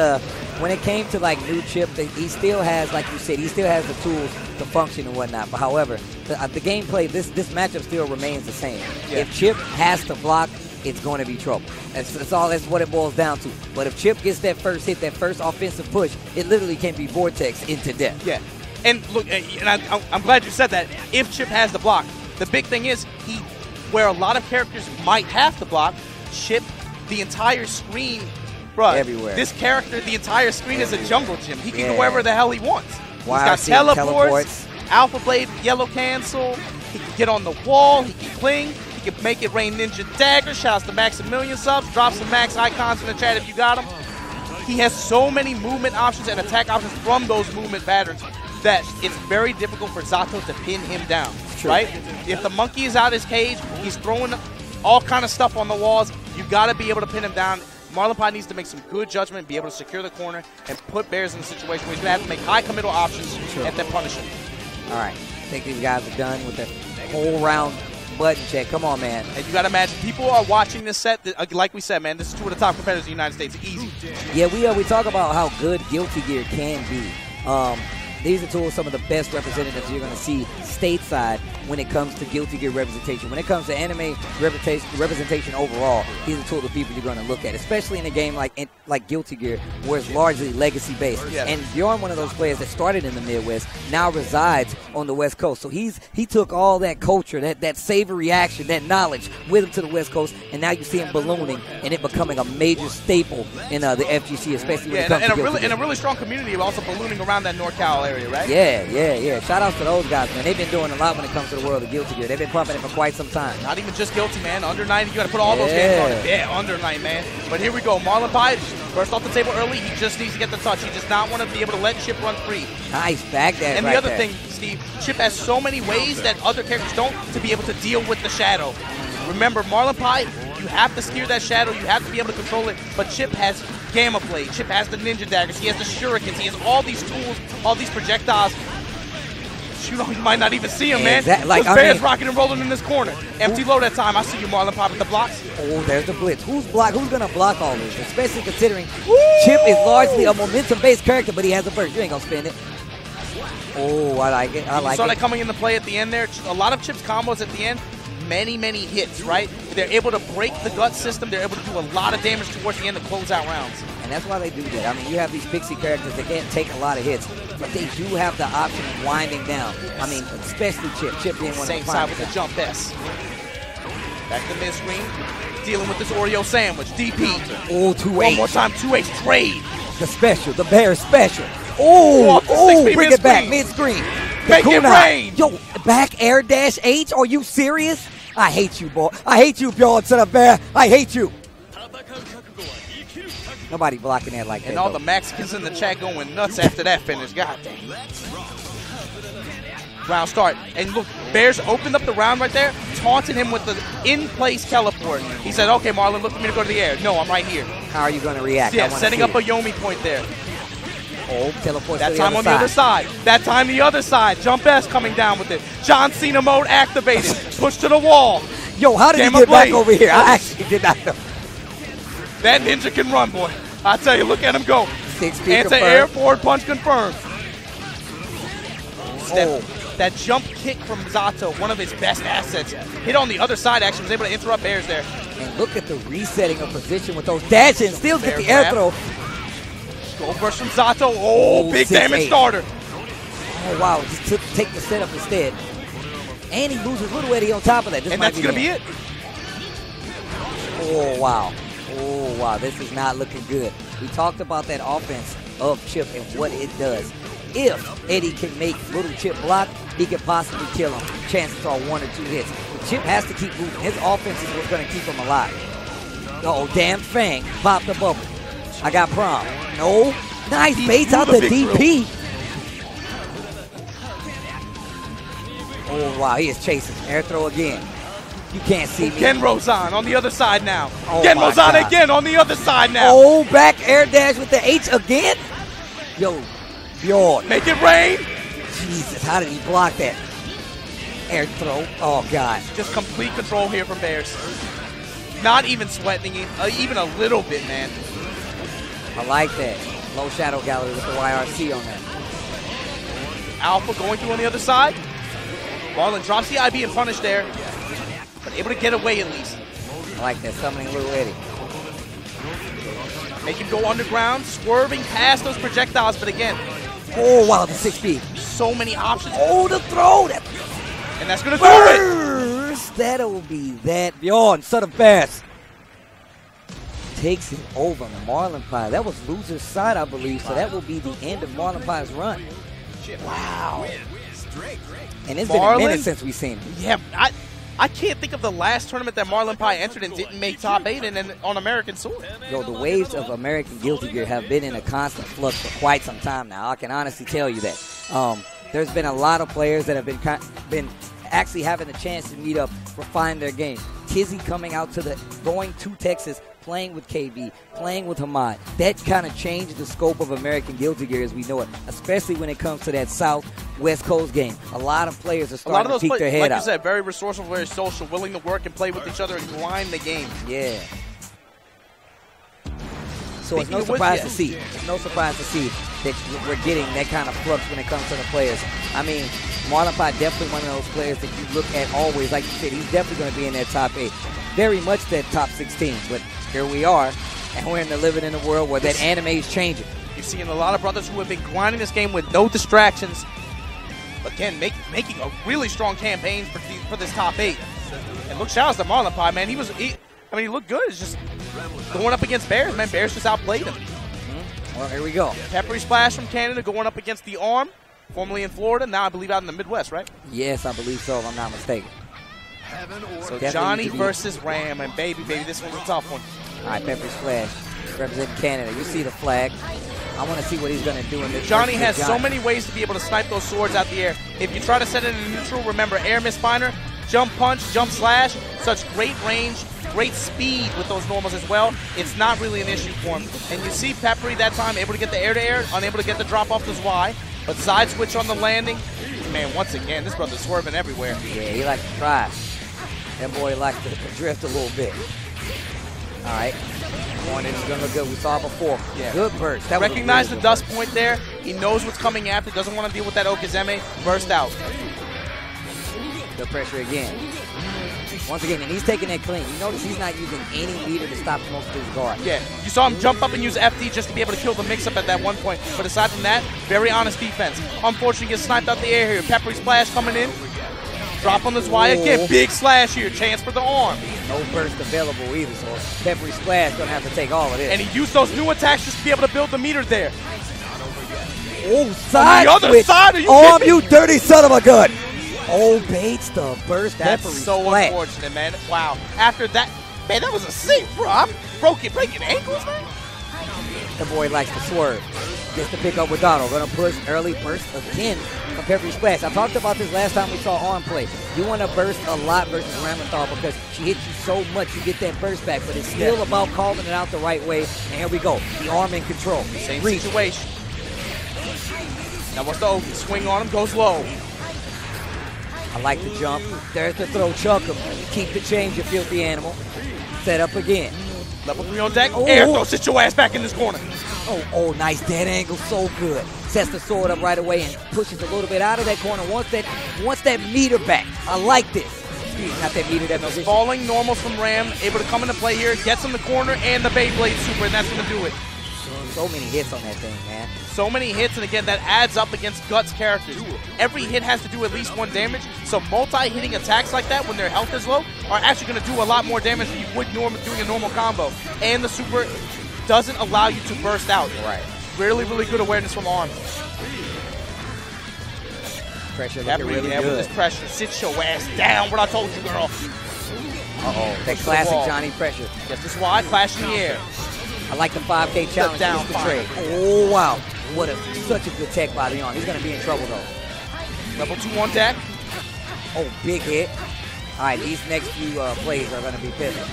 when it came to like new Chip, he still has, like you said, he still has the tools to function and whatnot. But however, the gameplay, this matchup still remains the same. Yeah. If Chip has to block, it's going to be trouble. That's what it boils down to. But if Chip gets that first hit, that first offensive push, it literally can be vortex into death. Yeah, and look, and I'm glad you said that. If Chip has the block, the big thing is where a lot of characters might have to block, Chip, the entire screen Bruh, everywhere. This character, the entire screen is a jungle gym. He can go Yeah. wherever the hell he wants. Wire He's got teleports, teleports. Alpha Blade, Yellow Cancel. He can get on the wall. He can cling. He can make it rain Ninja Dagger. Shouts to Maximilian subs. Drop some Max icons in the chat if you got them. He has so many movement options and attack options from those movement patterns that it's very difficult for Zato to pin him down, right? If the monkey is out of his cage, he's throwing all kind of stuff on the walls. You got to be able to pin him down. Marlon Pie needs to make some good judgment, be able to secure the corner, and put Bears in a situation where he's going to have to make high committal options and then punish him. All right. I think these guys are done with the whole round button check. Come on, man. And you got to imagine, people are watching this set. Like we said, man, this is two of the top competitors in the United States. Easy. Yeah, we talk about how good Guilty Gear can be. These are two of some of the best representatives you're going to see stateside when it comes to Guilty Gear representation. When it comes to anime representation overall, these are two of the people you're going to look at, especially in a game like Guilty Gear, where it's largely legacy-based. Yeah. And Bjorn, one of those players that started in the Midwest, now resides on the West Coast. So he took all that culture, that savory action, that knowledge with him to the West Coast, and now you see him ballooning and it becoming a major staple in the FGC, especially when it comes to Guilty Gear. And a really strong community also ballooning around that NorCal area, right? Yeah. Shout outs to those guys, man. They've been doing a lot when it comes to the world of Guilty Gear. They've been pumping it for quite some time. Not even just Guilty, man. Under 90, you got to put all those games on it. Yeah, under 90, man. But here we go. Marlon Pie, first off the table early. He just needs to get the touch. He does not want to be able to let Chip run free. Nice back there. And the other thing, Steve, Chip has so many ways that other characters don't to be able to deal with the shadow. Remember, Marlon Pie, you have to steer that shadow. You have to be able to control it. But Chip has Gamma Blade. Chip has the Ninja Daggers. He has the Shurikens. He has all these tools, all these projectiles. You might not even see him, man. Like, Bears rocking and rolling in this corner. Empty low that time. I see you, Marlon Pop, with the blocks. Oh, there's the blitz. Who's going to block all this? Especially considering Chip is largely a momentum-based character, but he has a burst. You ain't going to spin it. Oh, I like it. You saw that coming into play at the end there. A lot of Chip's combos at the end. Many hits, right? They're able to break the gut system. They're able to do a lot of damage towards the end to close out rounds. And that's why they do that. I mean, you have these pixie characters that can't take a lot of hits, but they do have the option of winding down. I mean, especially Chip. Chip being one Same of the side with the jump S. Back to mid-screen. Dealing with this Oreo sandwich. DP. Oh, 2H. One more time, 2H trade. The special, the Bears special. Oh, bring it back, mid-screen. Make it rain. Yo, back air dash H? Are you serious? I hate you, boy. I hate you, Bjorn, son of Bear. I hate you. Nobody blocking that like that. And all the Mexicans in the chat going nuts after that finish. God damn. Round start. And look, Bears opened up the round right there, taunted him with the in-place teleport. He said, okay, Marlon, look for me to go to the air. No, I'm right here. How are you going to react? Yeah, setting up a Yomi point there. Oh, teleport that time on the other side. That time the other side. Jump S coming down with it. John Cena mode activated. Push to the wall. Yo, how did he get back over here? I actually did not know. That ninja can run, boy. I tell you, look at him go. 6 Anti-air forward punch confirmed. That jump kick from Zato, one of his best assets. Hit on the other side, actually, was able to interrupt Bears there. And look at the resetting of position with those dashes. Still get the air throw. Go burst from Zato. Oh, big damage starter. Oh, wow. Just take the setup instead. And he loses Little Eddie on top of that. And that's going to be it. Oh, wow. Oh, wow. This is not looking good. We talked about that offense of Chip and what it does. If Eddie can make Little Chip block, he could possibly kill him. Chances are 1 or 2 hits. But Chip has to keep moving. His offense is what's going to keep him alive. Uh-oh, damn Fang. Pop the bubble. I got prom. No. Nice baits out the DP. Oh, wow. He is chasing. Air throw again. You can't see me. Genrozan on the other side now. Oh, Genrozan again on the other side now. Oh, back air dash with the H again. Yo, Bjorn. Make it rain. Jesus, how did he block that? Air throw. Oh, God. Just complete control here from Bears. Not even sweating it, even a little bit, man. I like that. Low shadow gallery with the YRC on that. Alpha going through on the other side. Marlon drops the IB and punish there. But able to get away at least. I like that, summoning Little Eddie. Make him go underground, swerving past those projectiles, but again. Oh, wow, the 6B. So many options. Oh, the throw. And that's going to do it. That'll be that. Bjorn, son of Bass. takes it over Marlon Pie. That was loser's side, I believe, so that will be the end of Marlon Pie's run. Wow. And it's been a minute since we've seen him. Yeah, I can't think of the last tournament that Marlon Pie entered and didn't make top 8 and on American soil. Yo, the waves of American Guilty Gear have been in a constant flux for quite some time now. I can honestly tell you that. There's been a lot of players that have been actually having the chance to meet up, refine their game. Tizzy coming out going to Texas, playing with KB, playing with Hamad. That kind of changed the scope of American Guilty Gear as we know it, especially when it comes to that South-West Coast game. A lot of players are starting to peek their head out. Like you said, very resourceful, very social, willing to work and play with each other and grind the game. Yeah. So it's no surprise to see. It's no surprise to see that we're getting that kind of flux when it comes to the players. I mean, Marlon Pie definitely one of those players that you look at always. Like you said, he's definitely going to be in that top 8. Very much that top 16. But here we are, and we're living in a world where that anime is changing. You're seeing a lot of brothers who have been grinding this game with no distractions. Again, making a really strong campaign for this top 8. And look, shout out to Marlon Pie, man. He looked good. It's just going up against Bears, man. Bears just outplayed him. Well, here we go. Peppery Splash from Canada going up against the Arm, formerly in Florida, now I believe out in the Midwest, right? Yes, I believe so, if I'm not mistaken. So Johnny versus Ram, and baby, this one's a tough one. All right, Peppery Splash representing Canada. You see the flag. I want to see what he's going to do in this. Johnny has so many ways to be able to snipe those swords out the air. If you try to set it in neutral, remember air misfinder, jump punch, jump slash, such great range, great speed with those normals as well. It's not really an issue for him. And you see Peppery that time able to get the air-to-air, unable to get the drop off to Y, but side switch on the landing. Man, once again, this brother's swerving everywhere. Yeah, he likes to try. That boy likes to drift a little bit. All right. Going in is going to look good. We saw it before. Yeah. Good burst. That Recognize the dust point there. He knows what's coming after. Doesn't want to deal with that Okazeme. Burst out. Good pressure again. Once again, and he's taking that clean. You notice he's not using any meter to stop most of his guard. Yeah. You saw him jump up and use FD just to be able to kill the mix-up at that one point. But aside from that, very honest defense. Unfortunately, gets sniped out the air here. Peppery Splash coming in. Drop on this wire again. Big slash here. Chance for the Arm. No burst available either, so Peppery Splash going to have to take all of this. And he used those new attacks just to be able to build the meter there. Oh, side on the other side, are you Arm, kidding? You dirty son of a gun. Oh, baits the burst. That's Peppery so Splash. unfortunate, man. Wow. After that, man, that was a sink, bro. I'm breaking ankles, man. The boy likes to swerve. Gets to pick up with Donald. Going to push early burst again from Peppery Splash. I talked about this last time we saw Arm play. You want to burst a lot versus Ramathal because she hits you so much you get that burst back, but it's still about calling it out the right way. And here we go. The Arm in control. Same situation. Now what's the Oki? Swing on him, goes low. I like the jump. There's the throw. Chuck him. Keep the change, you filthy animal. Set up again. Level 3 on deck. Air throw. Sit your ass back in this corner. Oh, nice dead angle. So good. Sets the sword up right away and pushes a little bit out of that corner. Wants that meter back. I like this. Not that meter, that position. Falling normals from Ram. Able to come into play here. Gets in the corner and the Beyblade Super, and that's going to do it. So many hits on that thing, man. So many hits, and again, that adds up against Guts characters. Every hit has to do at least 1 damage, so multi-hitting attacks like that when their health is low are actually going to do a lot more damage than you would doing a normal combo. And the super doesn't allow you to burst out. Right. Really, really good awareness from Arm. Pressure looking really good. With this pressure, sit your ass down. What I told you, girl. That classic Johnny pressure. Just this wide, clash in the air. I like the 5K challenge. Down the trade. Oh, wow. Such a good tech by the Arm. He's going to be in trouble, though. Level 2 on deck. Oh, big hit. All right, these next few plays are going to be pivotal.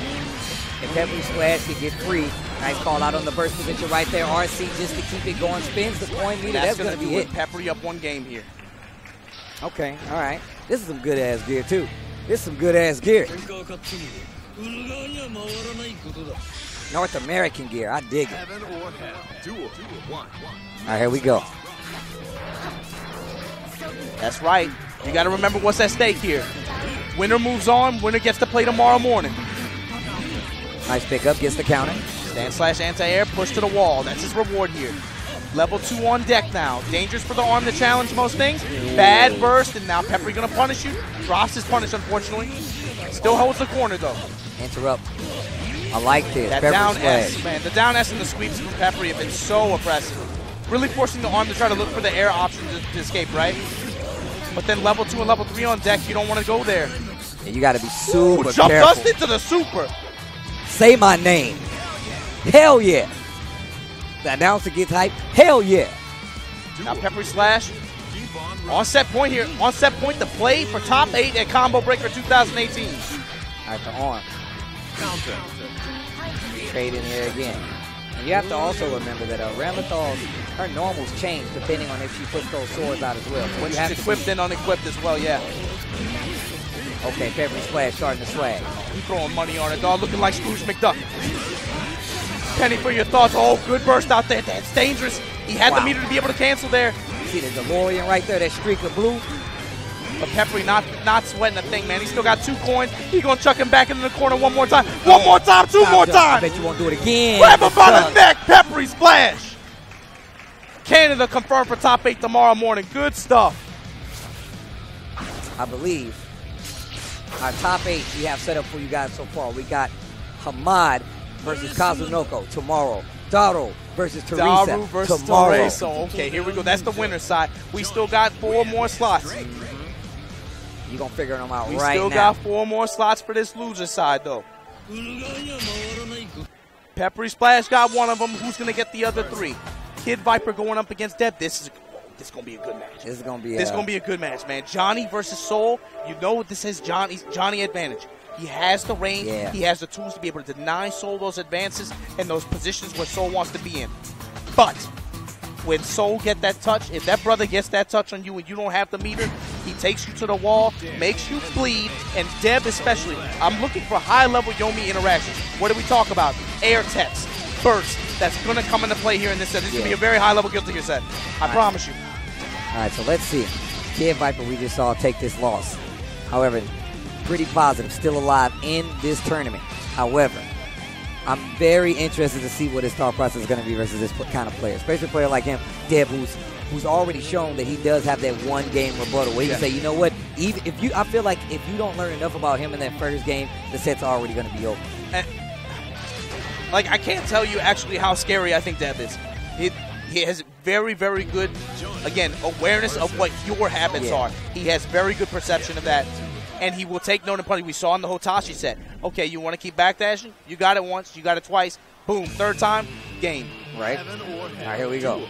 If Peppery Splash can get free, nice call out on the burst position right there. RC just to keep it going. Spins the coin meter. That's going to be hit. Peppery up 1 game here. Okay, all right. This is some good-ass gear, too. This is some good-ass gear. North American gear. I dig it. All right, here we go. That's right. You got to remember what's at stake here. Winner moves on. Winner gets to play tomorrow morning. Nice pickup. Gets the counter. Stand slash anti-air. Push to the wall. That's his reward here. Level 2 on deck now. Dangerous for the Arm to challenge most things. Bad burst, and now Peppery going to punish you. Drops his punish, unfortunately. Still holds the corner, though. Interrupt. I like this. That Pepper down splash. S, man. The down S and the sweeps from Peppery have been so oppressive. Really forcing the arm to try to look for the air option to escape, right? But then level 2 and level 3 on deck, you don't want to go there. And you got to be super Jump careful. dust into the super. Say my name. Hell yeah. The announcer gets hyped. Hell yeah. Now Peppery slash. On set point here. On set point to play for top 8 at Combo Breaker 2018. All right, the arm. Trade in here again. And you have to also remember that Ramlethal, her normals change depending on if she puts those swords out as well. So When you have she's to equipped and unequipped as well, yeah. Okay, Peppery splash starting to swag. You throwing money on it, dog. Looking like Scrooge McDuck. Penny for your thoughts. Oh, good burst out there. That's dangerous. He had the meter to be able to cancel there. See the DeLorean right there, that streak of blue. But Peppery not sweating a thing, man. He's still got 2 coins. He's going to chuck him back into the corner one more time. One more time, two more I times. bet you won't do it again. Grab him by the neck. Peppery splash. Canada confirmed for top 8 tomorrow morning. Good stuff. I believe our top 8 we have set up for you guys so far. We got Hamad versus Kazunoko tomorrow. Daro versus Teresa Daru versus tomorrow. Teresa. Okay, here we go. That's the winner's side. We still got 4 more slots. You're going to figure them out We right still now. got 4 more slots for this loser side, though. Peppery Splash got one of them. Who's going to get the other 3? Kid Viper going up against Deb. This is going to be a good match. This is going to be This is going to be a good match, man. Johnny versus Soul. You know what this is Johnny advantage. He has the range. Yeah. He has the tools to be able to deny Soul those advances and those positions where Soul wants to be in. But when Soul get that touch, if that brother gets that touch on you and you don't have the meter, he takes you to the wall, makes you bleed, and Deb especially. I'm looking for high-level Yomi interactions. What do we talk about? Air text, burst. That's going to come into play here in this set. This is going to be a very high-level Guilty Gear set. I promise you. All right, so let's see. Kid Viper, we just saw take this loss. However, pretty positive, still alive in this tournament. However, I'm very interested to see what his thought process is going to be versus this kind of player, especially a player like him, Deb, who's already shown that he does have that one game rebuttal where he can say, you know what, even if I feel like if you don't learn enough about him in that first game, the set's already going to be over. Like, I can't tell you actually how scary I think Deb is. He has very, very good, again, awareness of what your habits are. He has very good perception of that. And he will take note of punishment. We saw in the Hotashi set. Okay, you want to keep backdashing? You got it once. You got it twice. Boom. Third time, game. Right? All right, here we go.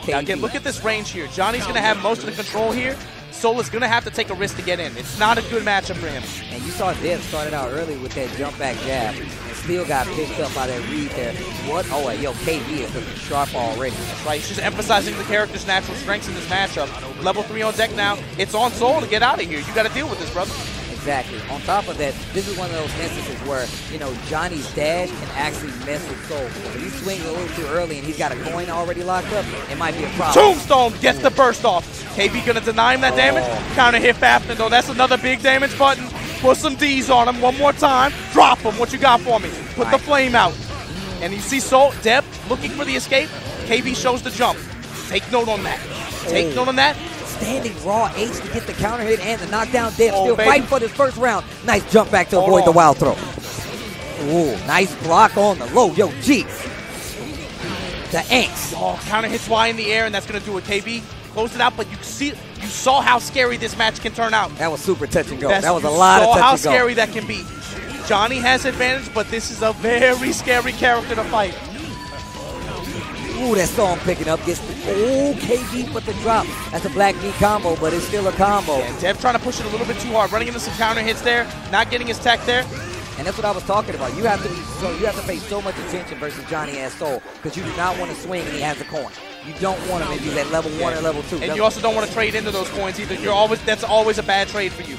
Now, again, look at this range here. Johnny's going to have most of the control here. Soul is going to have to take a risk to get in. It's not a good matchup for him. And you saw Deb started out early with that jump back jab and still got picked up by that read there. What? Oh, yo, KB is looking sharp already. That's right. She's emphasizing the character's natural strengths in this matchup. Level 3 on deck now. It's on Soul to get out of here. You got to deal with this, brother. Exactly. On top of that, this is one of those instances where, Johnny's dash can actually mess with Soul. If he swings a little too early and he's got a coin already locked up, it might be a problem. Tombstone gets the burst off. KB going to deny him that damage. Counter hit Fafnir, though. That's another big damage button. Put some D's on him one more time. Drop him. What you got for me? Put the flame out. And you see Soul, Deb looking for the escape. KB shows the jump. Take note on that. Take note on that. Standing raw H to get the counter hit and the knockdown. Deb still fighting for this first round. Nice jump back to avoid the wild throw. Ooh, nice block on the low. Yo, G. The angst. Oh, counter hits Y in the air, and that's going to do it. KB closed it out, but you saw how scary this match can turn out. That was super touch and go. That was a lot of touch and go. How scary that can be. Johnny has advantage, but this is a very scary character to fight. Ooh, that storm picking up. Gets KB with the drop. That's a black knee combo, but it's still a combo. Yeah, Deb trying to push it a little bit too hard, running into some counter hits there, not getting his tech there. And that's what I was talking about. You have to pay so much attention versus Johnny as Soul because you do not want to swing and he has a coin. You don't want him if he's at level 1 or level 2. And you also don't want to trade into those coins either. That's always a bad trade for you.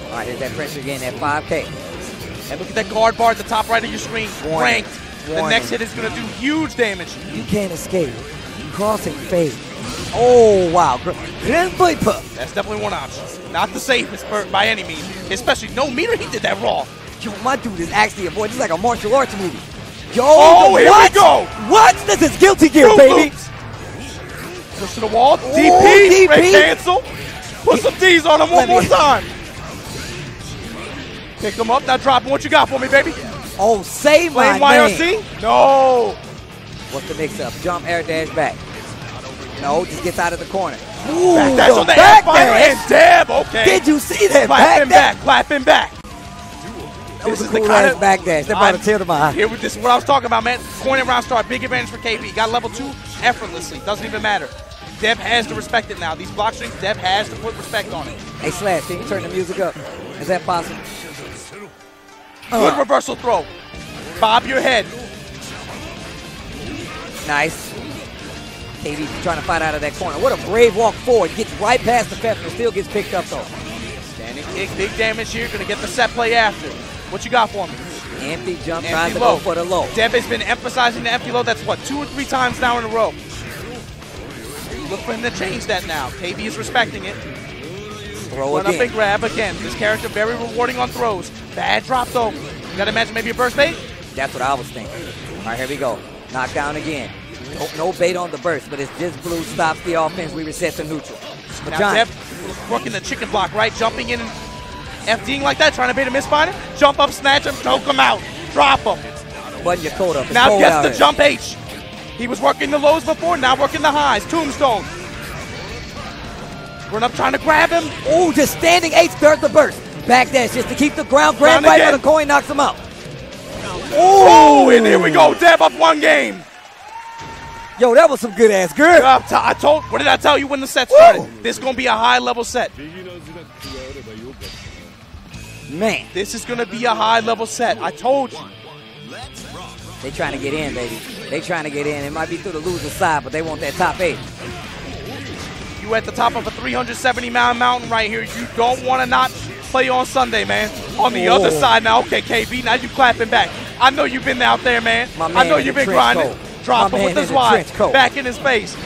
All right, here's that pressure again at 5K. And look at that guard bar at the top right of your screen. Ranked. The next hit is going to do huge damage. You can't escape. Crossing fade. Oh, wow. Grand Viper. That's definitely one option. Not the safest by any means. Especially no meter. He did that raw. Yo, my dude is actually a boy. This is like a martial arts movie. Yo, here we go. What? This is Guilty Gear, baby. Push to the wall. DP. Red cancel. Put some D's on him one more time. Pick him up, now drop him. What you got for me, baby? Oh, save my Flame man. YRC? No. What's the mix-up? Jump, air dash, back. No, just gets out of the corner. Ooh, Back dash the on the back air fighter and dash. Deb. Okay. Did you see that Clap him back dash? back. Clap him back. That was This a is the cool kind ass of- back dash. They're about to tear them out. Here, this is what I was talking about, man. Coin and round start, big advantage for KB. Got level 2 effortlessly. Doesn't even matter. Deb has to respect it now. These block strings, Deb has to put respect on it. Hey, Slash, can you turn the music up? Is that possible? Good reversal throw. Bob your head. Nice. KB trying to fight out of that corner. What a brave walk forward. Gets right past the Pepper. Still gets picked up, though. Standing kick, big damage here. Going to get the set play after. What you got for me? Empty jump, Empty trying to low. go for the low. Deb has been emphasizing the empty low. That's what, 2 or 3 times now in a row. Look for him to change that now. KB is respecting it. Throw Run up again. and grab again. This character very rewarding on throws. Bad drop though. You gotta imagine maybe a burst bait. That's what I was thinking. All right, here we go. Knockdown again. No bait on the burst, but it's just blue. Stops the offense. We reset to neutral. But Now John, Deb working the chicken block, right? Jumping in and FDing like that, trying to bait a misfinder. Jump up, snatch him, choke him out. Drop him. button your coat up. It's Now cold gets out the here. jump H. He was working the lows before, now working the highs. Tombstone. Run up trying to grab him. Ooh, just standing H, there's the burst. Back dash just to keep the ground. Grab Ground right again. for the coin, knocks him out. Oh, and here we go. Deb up 1 game. Yo, that was some good ass grip. I told, what did I tell you when the set started? This is going to be a high level set. Man, This is going to be a high level set. I told you. they trying to get in, baby. They trying to get in. It might be through the loser side, but they want that top 8. You at the top of a 370-mile mountain right here. You don't want to not play on Sunday, man. On the other Whoa. side now, okay, KB, now you clapping back. I know you've been out there, man. My man I know in you've the been trench grinding. coat. Drop My him with man his in the wide. trench coat. Back in his face.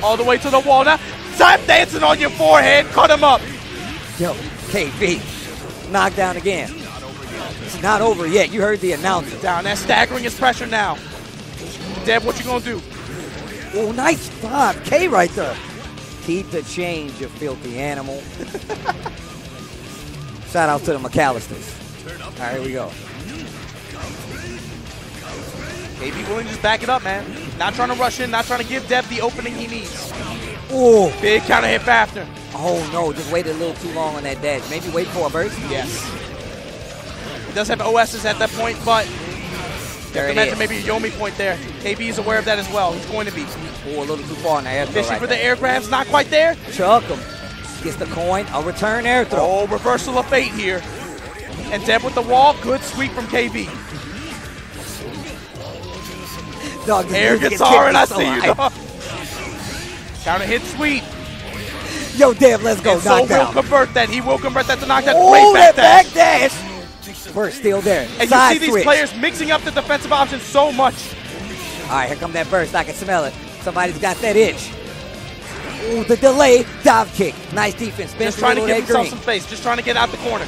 All the way to the wall now. Tap dancing on your forehead. Cut him up. Yo, KB, knockdown again. It's not over yet. You heard the announcer. Down. That's staggering his pressure now. Deb, what you going to do? Oh, nice 5K right there. Keep the change, you filthy animal. Shout out to the McAllisters. All right, here we go. KB willing to just back it up, man. Not trying to rush in, not trying to give Deb the opening he needs. Ooh. Big counter hit after. Oh, no, just waited a little too long on that dash. Maybe wait for a burst. Yes. He does have OSs at that point, but There it imagine is. maybe a Yomi point there. KB is aware of that as well. He's going to be. Ooh, a little too far in the air throw Fishing right for the there. air grabs, not quite there. Chuck him. Gets the coin. A return air throw. Oh, reversal of fate here. And Deb with the wall. Good sweep from KB. Dog, this Air music is guitar, and I keeping see us you, alive. dog. Counter hit sweet. Yo, Deb, let's go. And so will Knockdown. convert that. He will convert that to knockdown. Oh, Great that back back dash. dash. Burst still there. And Side you see these switch. players mixing up the defensive options so much. All right, here come that burst. I can smell it. Somebody's got that itch. Ooh, the delay. Dive kick. Nice defense. Spin Just trying to through give that himself green. some space. Just trying to get out the corner.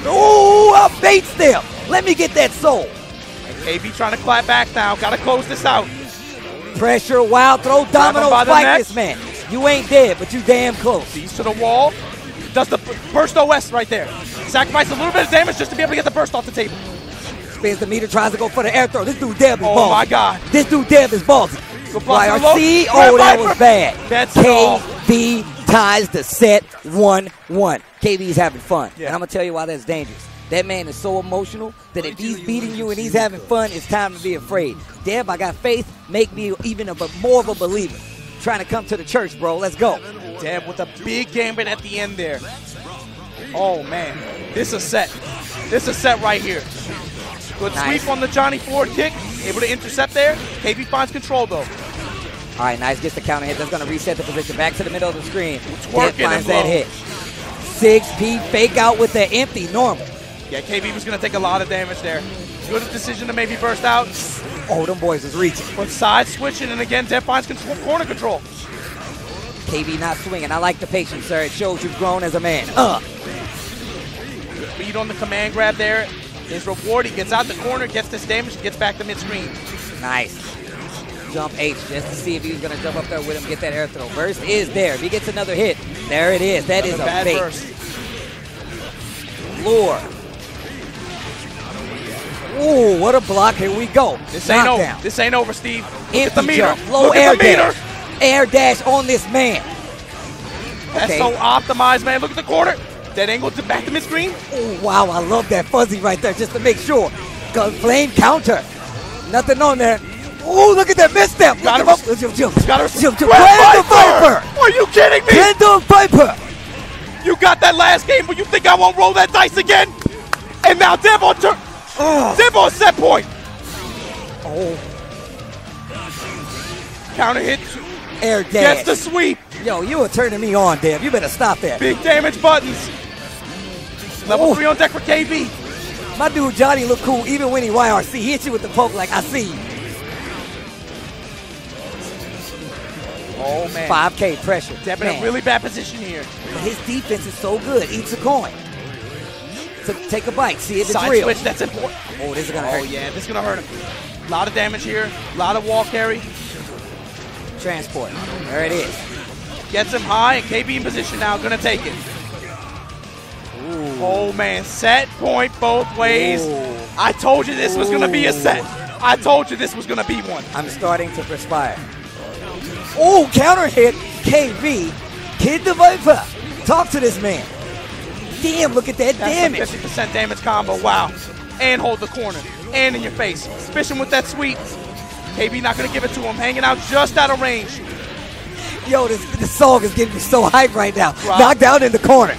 Ooh, a bait step. Let me get that soul. KB trying to clap back now. Got to close this out. Pressure, wild throw, domino, by the spike neck. this man. You ain't dead, but you damn close. Sees to the wall. Does the burst OS right there. Sacrifice a little bit of damage just to be able to get the burst off the table. Spins the meter, tries to go for the air throw. This dude Deb is Oh ballsy. my God. This dude Deb is ballsy. Good block to the low. YRC, Grab oh, that Viper. was bad. That's all. KB ties the set 1-1. KB's having fun. Yeah. And I'm going to tell you why that's dangerous. That man is so emotional that if he's beating you and he's having fun, it's time to be afraid. Deb, I got faith. Make me even more of a believer. Trying to come to the church, bro. Let's go. Deb with a big gambit at the end there. Oh, man. This is a set. This is a set right here. Good Nice. sweep on the Johnny forward kick. Able to intercept there. KB finds control, though. All right, nice. Gets the counter hit. That's going to reset the position. Back to the middle of the screen. Deb working finds and that low. hit. 6P fake out with the empty normal. Yeah, KB was going to take a lot of damage there. Good decision to maybe burst out. Oh, them boys is reaching. But side switching, and again, Deb finds corner control. KB not swinging. I like the patience, sir. It shows you've grown as a man. Beat on the command grab there. His reward, he gets out the corner, gets this damage, and gets back to mid-screen. Nice. Jump H just to see if he's going to jump up there with him, get that air throw. Burst is there. If he gets another hit, there it is. That is a Bad fake. burst. Lure. Ooh, what a block. Here we go. This ain't over. Knockdown. This ain't over, Steve. Look Empty at the meter. jump. Low Look air at the meter. dash. Air dash on this man. That's Okay. so optimized, man. Look at the corner. That angle to back to mid-screen. Oh, wow, I love that fuzzy right there just to make sure. Flame counter. Nothing on there. Oh, look at that misstep. Got Look her. him up. Jump. Got her. Jump. Red Random Viper. Are you kidding me? Random Viper. You got that last game, but you think I won't roll that dice again? And now Dev on turn. Dev on set point. Oh, Counter hit. air Gets dash. the sweep. Yo, you are turning me on, Dev. You better stop that. Big damage buttons. Level Oh. 3 on deck for KB. My dude Johnny look cool even when he YRC. He hits you with the poke like, I see you. Oh, man. 5K pressure. Dev in a Man, really bad position here. his defense is so good. Eats a coin. So take a bite. See it, the Side drill. switch, that's important. Oh, this is going to Oh, hurt. yeah, this is going to hurt him. A lot of damage here. A lot of wall carry. Transport. There it is. Gets him high, and KB in position now. Going to take it. Ooh. Oh, man. Set point both ways. Ooh. I told you this was going to be a set. I told you this was going to be one. I'm starting to perspire. Oh, counter hit. KB. Kid the Viper. Talk to this man. Damn, look at that That's damage. a 50% damage combo. Wow. And hold the corner. And in your face. Fishing with that sweep. KB not going to give it to him. Hanging out just out of range. Yo, this song is getting me so hyped right now. Right. Knocked down in the corner.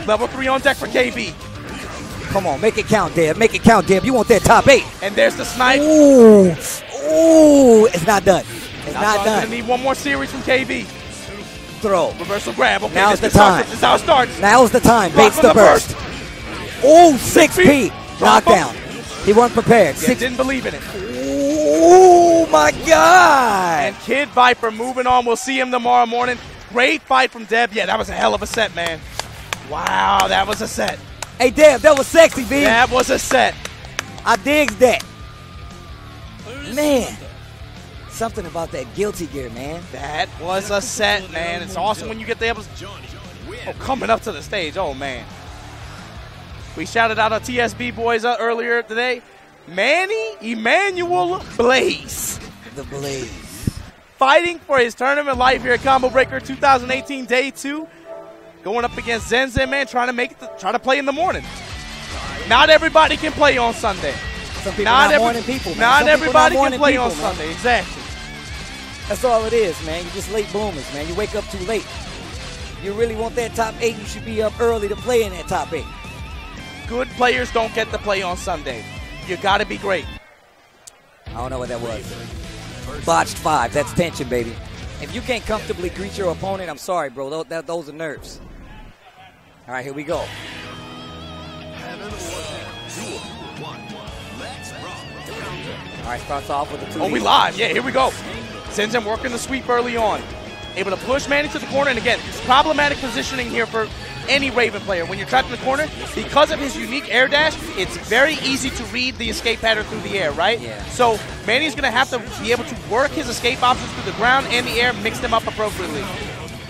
Level 3 on deck for KB. Come on, make it count, Deb. Make it count, Deb. You want that top 8. And there's the snipe. Ooh. Ooh. It's not done. It's not Going to done. need one more series from KB. Throw. Reversal grab. Okay, Now's this the time. This is how it starts. Now's the time. Block Bates on the the burst. Ooh, 6P. Drop him. Knockdown. He wasn't prepared. Yeah, 6. didn't believe in it. Oh, my God. And Kid Viper moving on. We'll see him tomorrow morning. Great fight from Deb. Yeah, that was a hell of a set, man. Wow, that was a set. Hey, Deb, that was sexy, B. That was a set. I digs that. Man. Something about that guilty gear, man. That was a set, man. It's awesome when you get the able. Oh, coming up to the stage. Oh, man. We shouted out our TSB boys earlier today. Manny Emmanuel Blaze. The Blaze. Fighting for his tournament life here at Combo Breaker 2018 Day 2. Going up against Zen Zen, man, trying to play in the morning. Not everybody can play on Sunday. Some people not morning people, man. Not Some people everybody not can morning play people, on man. Sunday. Exactly. That's all it is, man. You're just late bloomers, man. You wake up too late. You really want that top 8, you should be up early to play in that top 8. Good players don't get to play on Sunday. You got to be great. I don't know what that was. Botched 5. That's tension, baby. If you can't comfortably greet your opponent, I'm sorry, bro. Those are nerves. All right, here we go. All right, starts off with the 2. Oh, we live. Yeah, here we go. Zenzen working the sweep early on. Able to push Manny to the corner. And again, problematic positioning here for any Raven player. When you're trapped in the corner, because of his unique air dash, it's very easy to read the escape pattern through the air, right? Yeah. So Manny's going to have to be able to work his escape options through the ground and the air, mix them up appropriately.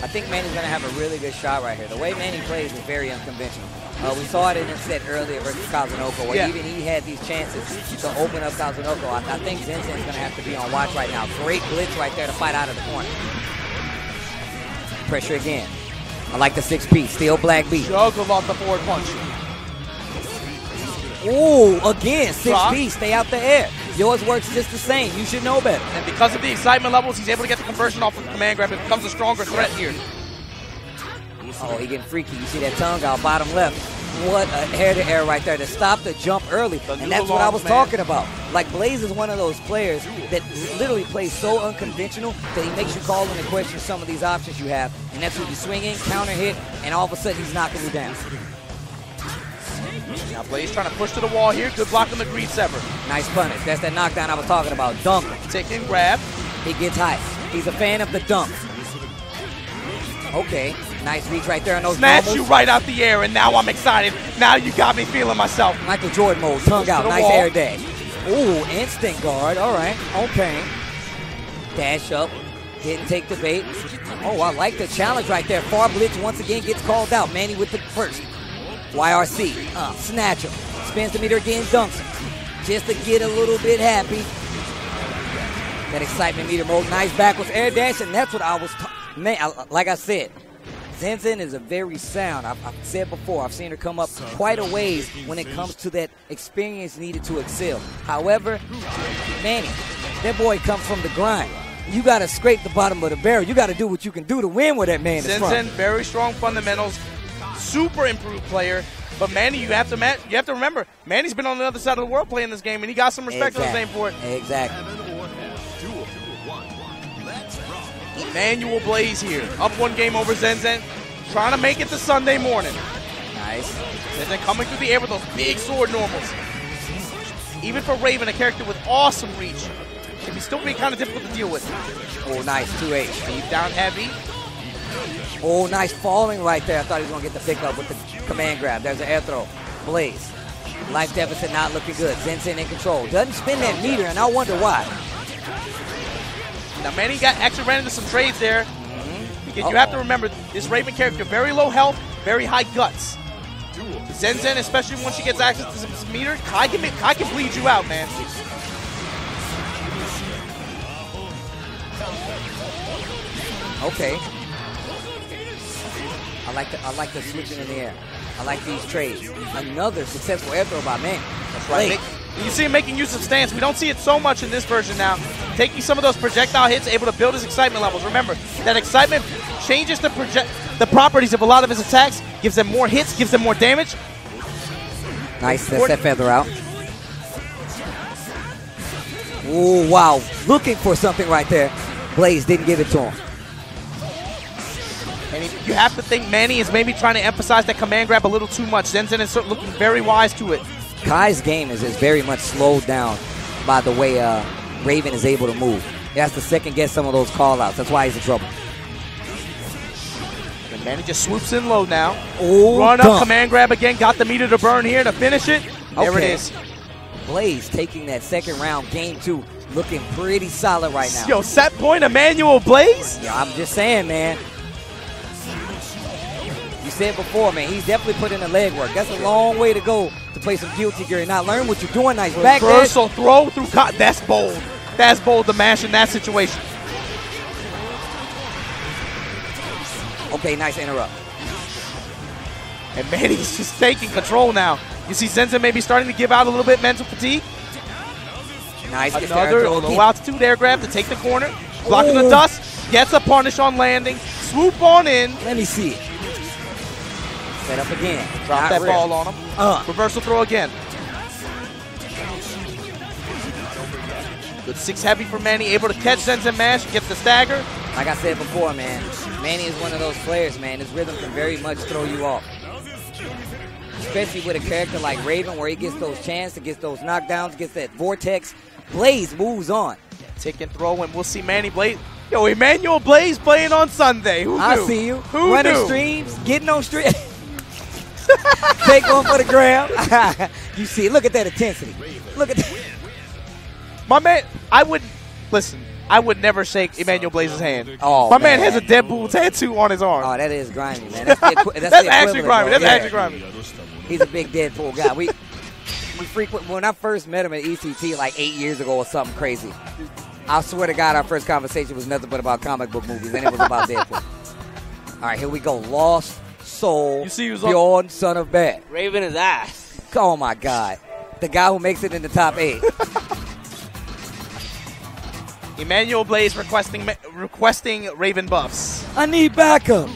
I think Manny's going to have a really good shot right here. The way Manny plays is very unconventional. We saw it in the set earlier versus Kazunoko, where even he had these chances to open up Kazunoko. I think Zenzen's going to have to be on watch right now. Great blitz right there to fight out of the corner. Pressure again. I like the 6P. Still black beat. Juggle off the forward punch. Ooh, again, 6P. Drop. Stay out the air. Yours works just the same. You should know better. And because of the excitement levels, he's able to get the conversion off of the command grab. It becomes a stronger threat here. Oh, he getting freaky. You see that tongue out bottom left. What a air-to-air right there to stop the jump early. And that's what I was talking about. Like, Blaze is one of those players that literally plays so unconventional that he makes you call into question some of these options you have. And that's when you swing in, counter hit, and all of a sudden he's knocking you down. Now Blaze trying to push to the wall here. Good block on the greed sever. Nice punish. That's that knockdown I was talking about. Dunk. Take and grab. He gets high. He's a fan of the dunk. Okay. Nice reach right there on those Snatch normals. you right out the air, and now I'm excited. Now you got me feeling myself. Michael Jordan mode. Tongue out. the Nice wall. air dash. Ooh, instant guard. All right. Okay. Dash up. Didn't take the bait. Oh, I like the challenge right there. Far blitz once again gets called out. Manny with the first. YRC. Snatch him. Spins the meter again. Dunks him. just to get a little bit happy. That excitement meter mode, nice backwards air dash, and that's what I was like I said, Zen Zen is a very sound. I've said before, I've seen her come up quite a ways when it comes to that experience needed to excel. However, Manny, that boy comes from the grind. You got to scrape the bottom of the barrel. You got to do what you can do to win where that man is from. Zen Zen, very strong fundamentals, super improved player. But Manny, you have to remember, Manny's been on the other side of the world playing this game, and he got some respect on his name for it. Exactly. Emmanuel Blaze here, up 1 game over Zen Zen, trying to make it to Sunday morning. Nice. Zen Zen coming through the air with those big sword normals. Even for Raven, a character with awesome reach, it can still be kind of difficult to deal with. Oh, nice, 2H. Deep down heavy. Oh, nice falling right there. I thought he was going to get the pickup with the command grab. There's an air throw. Blaze. Life deficit not looking good. Zen Zen in control. Doesn't spin that meter, and I wonder why. Now, Manny actually ran into some trades there. Because you have to remember, this Raven character, very low health, very high guts. Zen Zen, especially once she gets access to some meter, Kai can bleed you out, man. Okay. I like the switching in the air. I like these trades. Another successful air throw by Manny. That's right. You see him making use of stance. We don't see it so much in this version now. Taking some of those projectile hits, able to build his excitement levels. Remember, that excitement changes the properties of a lot of his attacks, gives them more hits, gives them more damage. Nice, that's that feather out. Oh, wow. Looking for something right there. Blaze didn't give it to him. And you have to think Manny is maybe trying to emphasize that command grab a little too much. Zen Zen is looking very wise to it. Kai's game is very much slowed down by the way Raven is able to move. He has to second guess some of those call-outs. That's why he's in trouble. And Manny just swoops in low now. Oh, run up, command grab again. Got the meter to burn here to finish it. There it is. Blaze taking that second round, game 2, looking pretty solid right now. Yo, set point Emmanuel Blaze? Yeah, I'm just saying, man. You said before, man, he's definitely put in the legwork. That's a long way to go to play some Guilty Gear and not learn what you're doing. Nice back there. Reversal throw through cut. That's bold. That's bold to mash in that situation. Okay, nice interrupt. And Manny's just taking control now. You see Zen Zen maybe starting to give out a little bit mental fatigue. Nice. Another low altitude air grab to take the corner. Blocking the dust. Gets a punish on landing. Swoop on in. Let me see it. Set up again. Drop that ball on him. Reversal throw again. Good 6 heavy for Manny. Able to catch Zen Zen mash. Gets the stagger. Like I said before, man, Manny is one of those players, man. His rhythm can very much throw you off. Especially with a character like Raven where he gets those chances, gets those knockdowns, gets that vortex. Blaze moves on. Tick and throw, and we'll see Manny Blaze. Yo, Emmanuel Blaze playing on Sunday. Who knew? I see you. Who Running knew? streams, getting on stream. Take one for the gram. You see, look at that intensity. Look at that. My man, I would never shake Emmanuel Blaze's hand. Oh, My man has a Deadpool tattoo on his arm. Oh, that is grimy, man. That's actually grimy. That's actually grimy. He's a big Deadpool guy. We frequent. When I first met him at ECT like 8 years ago or something crazy, I swear to God, our first conversation was nothing but about comic book movies, and it was about Deadpool. All right, here we go. Lost Soul, You see who's Bjorn, son of Bad. Raven is ass. Oh, my God. The guy who makes it in the top 8. Emmanuel Blaze requesting Raven buffs. I need backup.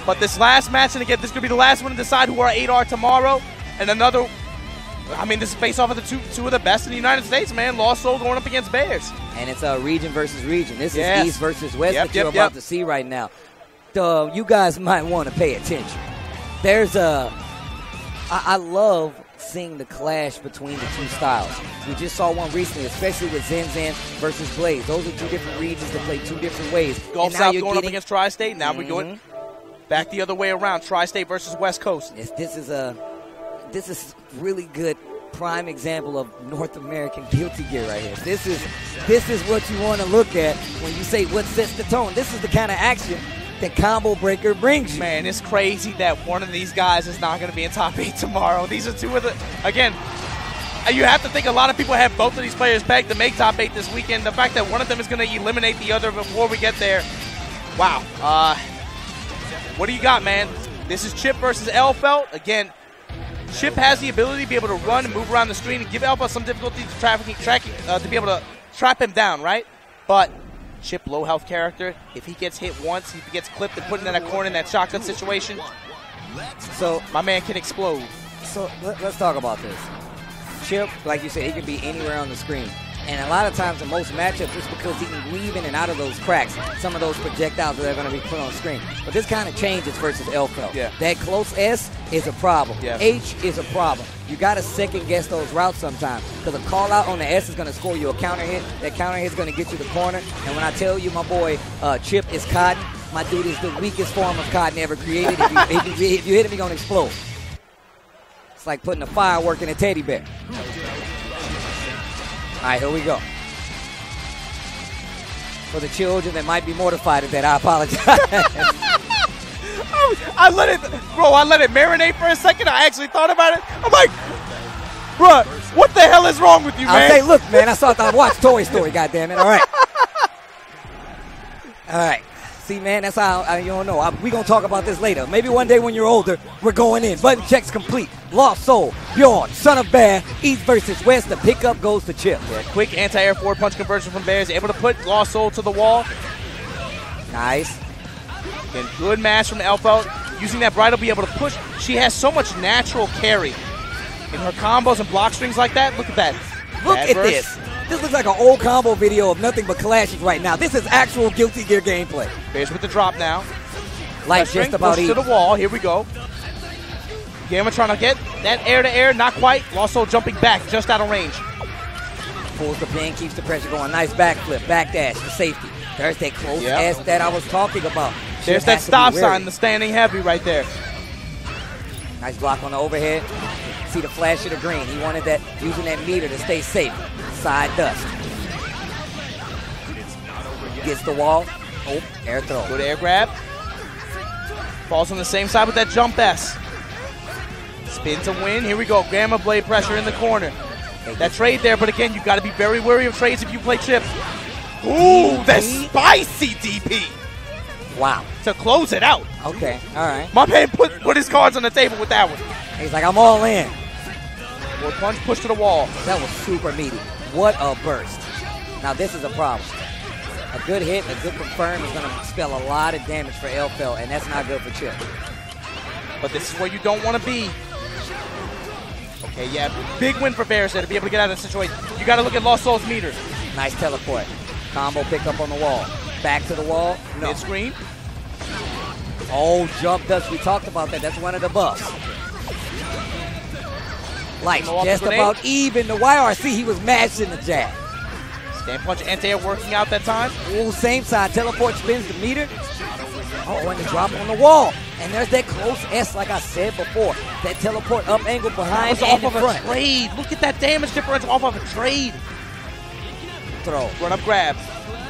But this last match, and again, this could be the last one to decide who our 8 are tomorrow. And another, I mean, this is based off of the two of the best in the United States, man. Lost Soul going up against Bears. And it's a region versus region. This is East versus West that you're about to see right now. You guys might want to pay attention. I love seeing the clash between the two styles. We just saw one recently, especially with Zen Zen versus Blaze. Those are 2 different regions that play 2 different ways. Gulf South going up against Tri-State. Now we're doing back the other way around. Tri-State versus West Coast. This is really good prime example of North American Guilty Gear right here. This is what you want to look at when you say what sets the tone. This is the kind of action that Combo Breaker brings you. Man, it's crazy that one of these guys is not going to be in top 8 tomorrow. These are 2 of the, again, you have to think a lot of people have both of these players pegged to make top 8 this weekend. The fact that one of them is going to eliminate the other before we get there. Wow. What do you got, man? This is Chip versus Elfelt. Again, Chip has the ability to be able to run and move around the screen and give Elfelt some difficulty to be able to trap him down, right? But Chip, low health character. If he gets hit once, he gets clipped and put in that corner in that shotgun situation. So my man can explode. So let's talk about this. Chip, like you said, he can be anywhere on the screen. And a lot of times in most matchups, it's because he can weave in and out of those cracks, some of those projectiles that are going to be put on screen. But this kind of changes versus Elfelt. Yeah. That close S is a problem. Yeah. H is a problem. You got to second guess those routes sometimes because a call out on the S is going to score you a counter hit. That counter hit is going to get you the corner. And when I tell you my boy Chip is Cotton, my dude is the weakest form of Cotton ever created. If you hit him, he's going to explode. It's like putting a firework in a teddy bear. All right, here we go. For the children that might be mortified at that, I apologize. I let it marinate for a second. I actually thought about it. I'm like, bruh, what the hell is wrong with you, man? I'll say, look, man, I watched Toy Story, goddammit. All right. All right. See, man, that's how you don't know. We're going to talk about this later. Maybe one day when you're older, we're going in. Button checks complete. Lost Soul, Bjorn, Son of Bear, East versus West. The pickup goes to Chip. Yeah, quick anti-air forward punch conversion from Bears. Able to put Lost Soul to the wall. Nice. Then good mash from Elfelt. Using that bridle, be able to push. She has so much natural carry in her combos and block strings like that. Look at that. Look at this. This looks like an old combo video of nothing but clashes right now. This is actual Guilty Gear gameplay. Bears with the drop now. Like just about to the wall. Here we go. Gamma trying to get that air-to-air. Not quite. Lost Soul jumping back just out of range. Pulls the pin, keeps the pressure going. Nice backflip, backdash for safety. There's that close S that I was talking about. There's that stop sign, the standing heavy right there. Nice block on the overhead. See the flash of the green. He wanted that, using that meter to stay safe. Side dust. Gets the wall. Oh, air throw. Good air grab. Falls on the same side with that jump S. Spin to win. Here we go. Gamma blade pressure in the corner. That trade there, but again, you've got to be very wary of trades if you play Chip. Ooh, that spicy DP. Wow. To close it out. Okay, all right. My man put his cards on the table with that one. He's like, I'm all in. Forward punch, push to the wall. That was super meaty. What a burst. Now this is a problem. A good hit, a good confirm is going to spell a lot of damage for Elfelt, and that's not good for Chip. But this is where you don't want to be. Okay, yeah, big win for Bears there to be able to get out of the situation. You got to look at Lost Soul's meter. Nice teleport. Combo pickup on the wall. Back to the wall. No. Mid-screen. Oh, jump dust. We talked about that. That's one of the buffs. Like just about even. The YRC, he was mashed in the jab. Stand punch anti-air working out that time. Oh, same side. Teleport spins the meter. Oh, and the drop on the wall. And there's that close S, like I said before. That teleport up angle behind and in front. A trade. Look at that damage differential off of a trade. Throw. Run up grab.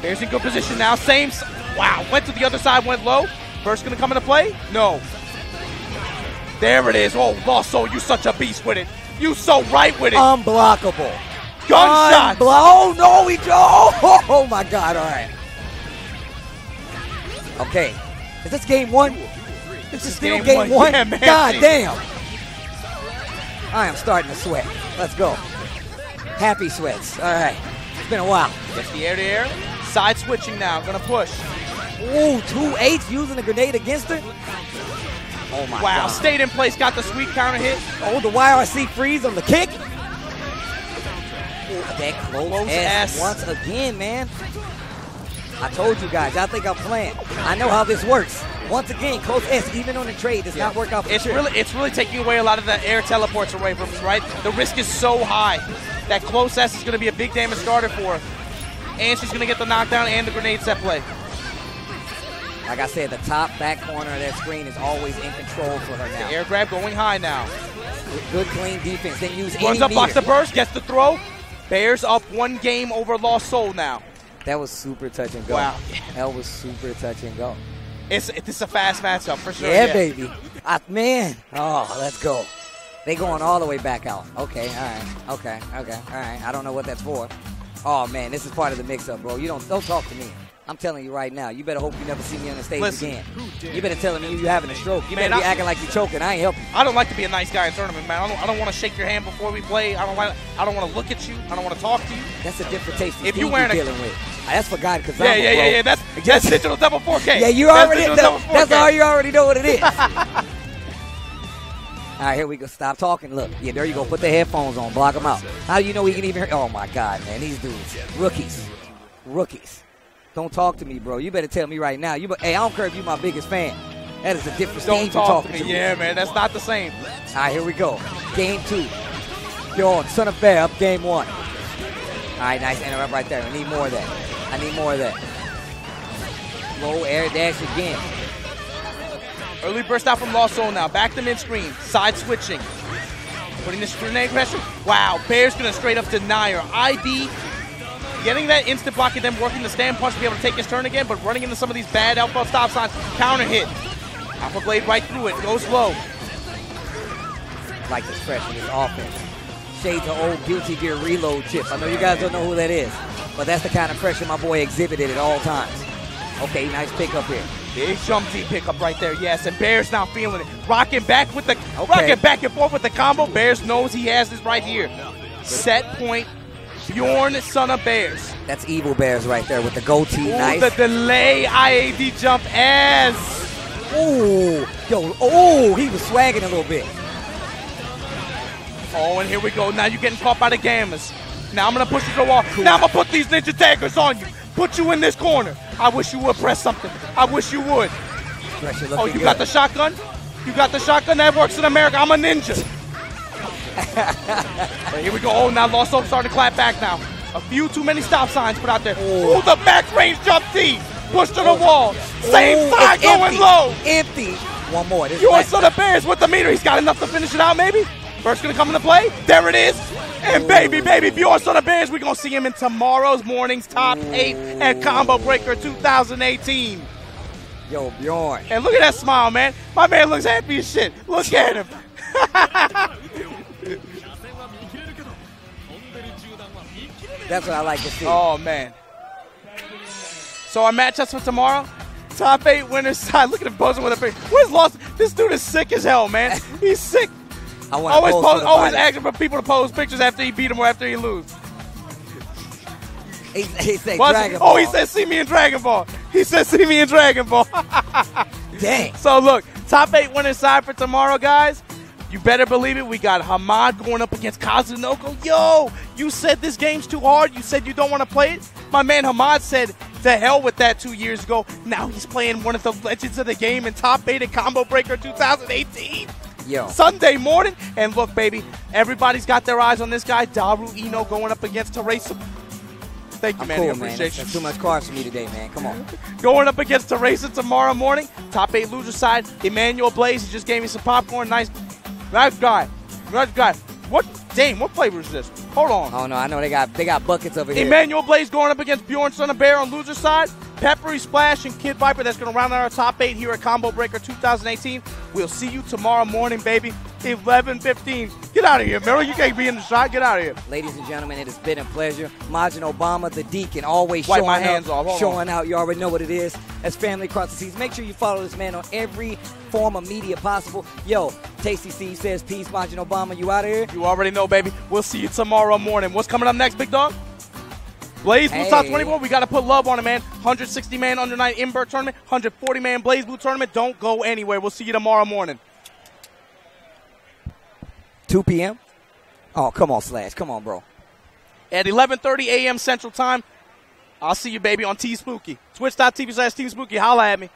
Bears in good position now. Same. Wow. Went to the other side, went low. First going to come into play? No. There it is. Oh, Lost Soul, you such a beast with it. You so right with it. Unblockable. Gunshot. Oh, no, he oh, my God. All right. Okay. Is this game one? This is still game one? Yeah, man. God damn. I am starting to sweat. Let's go. Happy sweats. All right. It's been a while. Gets the air-to-air. Side switching now. Going to push. Ooh, 2H using a grenade against her. Oh, my God. Wow. Stayed in place. Got the sweet counter hit. Oh, the YRC freeze on the kick. That close S once again, man. I told you guys, I think I'm playing. I know how this works. Once again, close S, even on the trade, does not work out for sure. It's really taking away a lot of the air teleports away from us, right? The risk is so high. That close S is going to be a big damage starter for her. And she's going to get the knockdown and the grenade set play. Like I said, the top back corner of that screen is always in control for her now. The air grab going high now. Good clean defense. Then use runs up, blocks the burst, gets the throw. Bears up one game over Lost Soul now. That was super touch and go. Wow. That was super touch and go. It's a fast matchup for sure. Yeah, baby. Man. Oh, let's go. They going all the way back out. Okay, all right. Okay, all right. I don't know what that's for. Oh, man, this is part of the mix-up, bro. You don't talk to me. I'm telling you right now. You better hope you never see me on the stage again. You better tell me you're having a stroke. You better be acting like you're choking. I ain't helping. I don't like to be a nice guy in tournament, man. I don't want to shake your hand before we play. I don't want to look at you. I don't want to talk to you. That's a different taste. If you're wearing dealing with, that's for God. Cause yeah. That's digital double 4K. Yeah, you already. That's all. You already know what it is. All right, here we go. Stop talking. Look, yeah, there you go. Put the headphones on. Block them out. How do you know he can even hear? Oh, my God, man. These dudes. Rookies. Don't talk to me, bro. You better tell me right now. Hey, I don't care if you're my biggest fan. That is a different stage you're talking to me. Yeah, man. That's not the same. All right, here we go. Game 2. You're on Son of Bear up game 1. All right, nice interrupt right there. I need more of that. Low air dash again. Early burst out from Lost Soul now. Back to mid-screen. Side switching. Putting the grenade pressure. Wow. Bear's going to straight up deny her. ID getting that instant block and then working the stand punch to be able to take his turn again, but running into some of these bad alpha stop signs. Counter hit. Alpha blade right through it. Goes low. Like this fresh in his offense. Shades of old Guilty Gear reload chips. I know you guys don't know who that is, but that's the kind of pressure my boy exhibited at all times. Okay, nice pickup here. Big jump D pickup right there, yes, and Bear's now feeling it. Rocking back and forth with the combo. Bears knows he has this right here. Set point, Bjorn, Son of Bears. That's evil Bears right there with the goatee. Ooh, nice. The delay IAD jump as. He was swagging a little bit. Oh, and here we go. Now you're getting caught by the gammas. Now I'm going to push you to the wall. Now I'm going to put these ninja daggers on you. Put you in this corner. I wish you would press something. I wish you would. Oh, you got the shotgun? You got the shotgun? That works in America. I'm a ninja. But here we go. Oh, now Lost Soul starting to clap back now. A few too many stop signs put out there. Oh, the back range jump D. Push to the wall. Same side going low. Empty. One more. Your Son of Bears with the meter. He's got enough to finish it out, maybe. First going to come into play. There it is. And baby, Bjorn Son of Bears, we're going to see him in tomorrow's morning's top 8 at Combo Breaker 2018. Yo, Bjorn. And look at that smile, man. My man looks happy as shit. Look at him. That's what I like to see. Oh, man. So our matchups for tomorrow, top 8 winners side. Look at him posing with a face. Where's Lost? This dude is sick as hell, man. He's sick. Always asking for people to post pictures after he beat him or after he lose. He said Dragon Ball. Oh, he said see me in Dragon Ball. He said see me in Dragon Ball. Dang. So look, top 8 winners side for tomorrow, guys. You better believe it. We got Hamad going up against Kazunoko. Yo, you said this game's too hard. You said you don't want to play it. My man Hamad said to hell with that 2 years ago. Now he's playing one of the legends of the game in top 8 at Combo Breaker 2018. Yo. Sunday morning. And look, baby, everybody's got their eyes on this guy, Daru Ino, going up against Teresa. Thank you, man. Cool, I appreciate you. That's too much cards for me today, man. Come on. Going up against Teresa tomorrow morning. Top 8 loser side, Emmanuel Blaze. He just gave me some popcorn. Nice guy. What flavor is this? Hold on. Oh, no, I know they got buckets over here. Emmanuel Blaze going up against Bjorn Son of Bear on loser side. Peppery Splash and Kid Viper. That's going to round out our top 8 here at Combo Breaker 2018. We'll see you tomorrow morning, baby. 11:15. Get out of here, Miro. You can't be in the shot. Get out of here. Ladies and gentlemen, it has been a pleasure. Majin Obama, the Deacon, always Wipe my hands off. Showing out. You already know what it is. As family across the seas, make sure you follow this man on every form of media possible. Yo, Tasty Steve says peace. Majin Obama, you out of here? You already know, baby. We'll see you tomorrow morning. What's coming up next, big dog? Blaze Blue Top 24, we got to put love on it, man. 160-man under 9 Invert tournament, 140-man Blaze Blue tournament. Don't go anywhere. We'll see you tomorrow morning. 2 p.m.? Oh, come on, Slash. Come on, bro. At 11:30 a.m. Central Time, I'll see you, baby, on T Spooky. Twitch.tv/Team Spooky. Holla at me.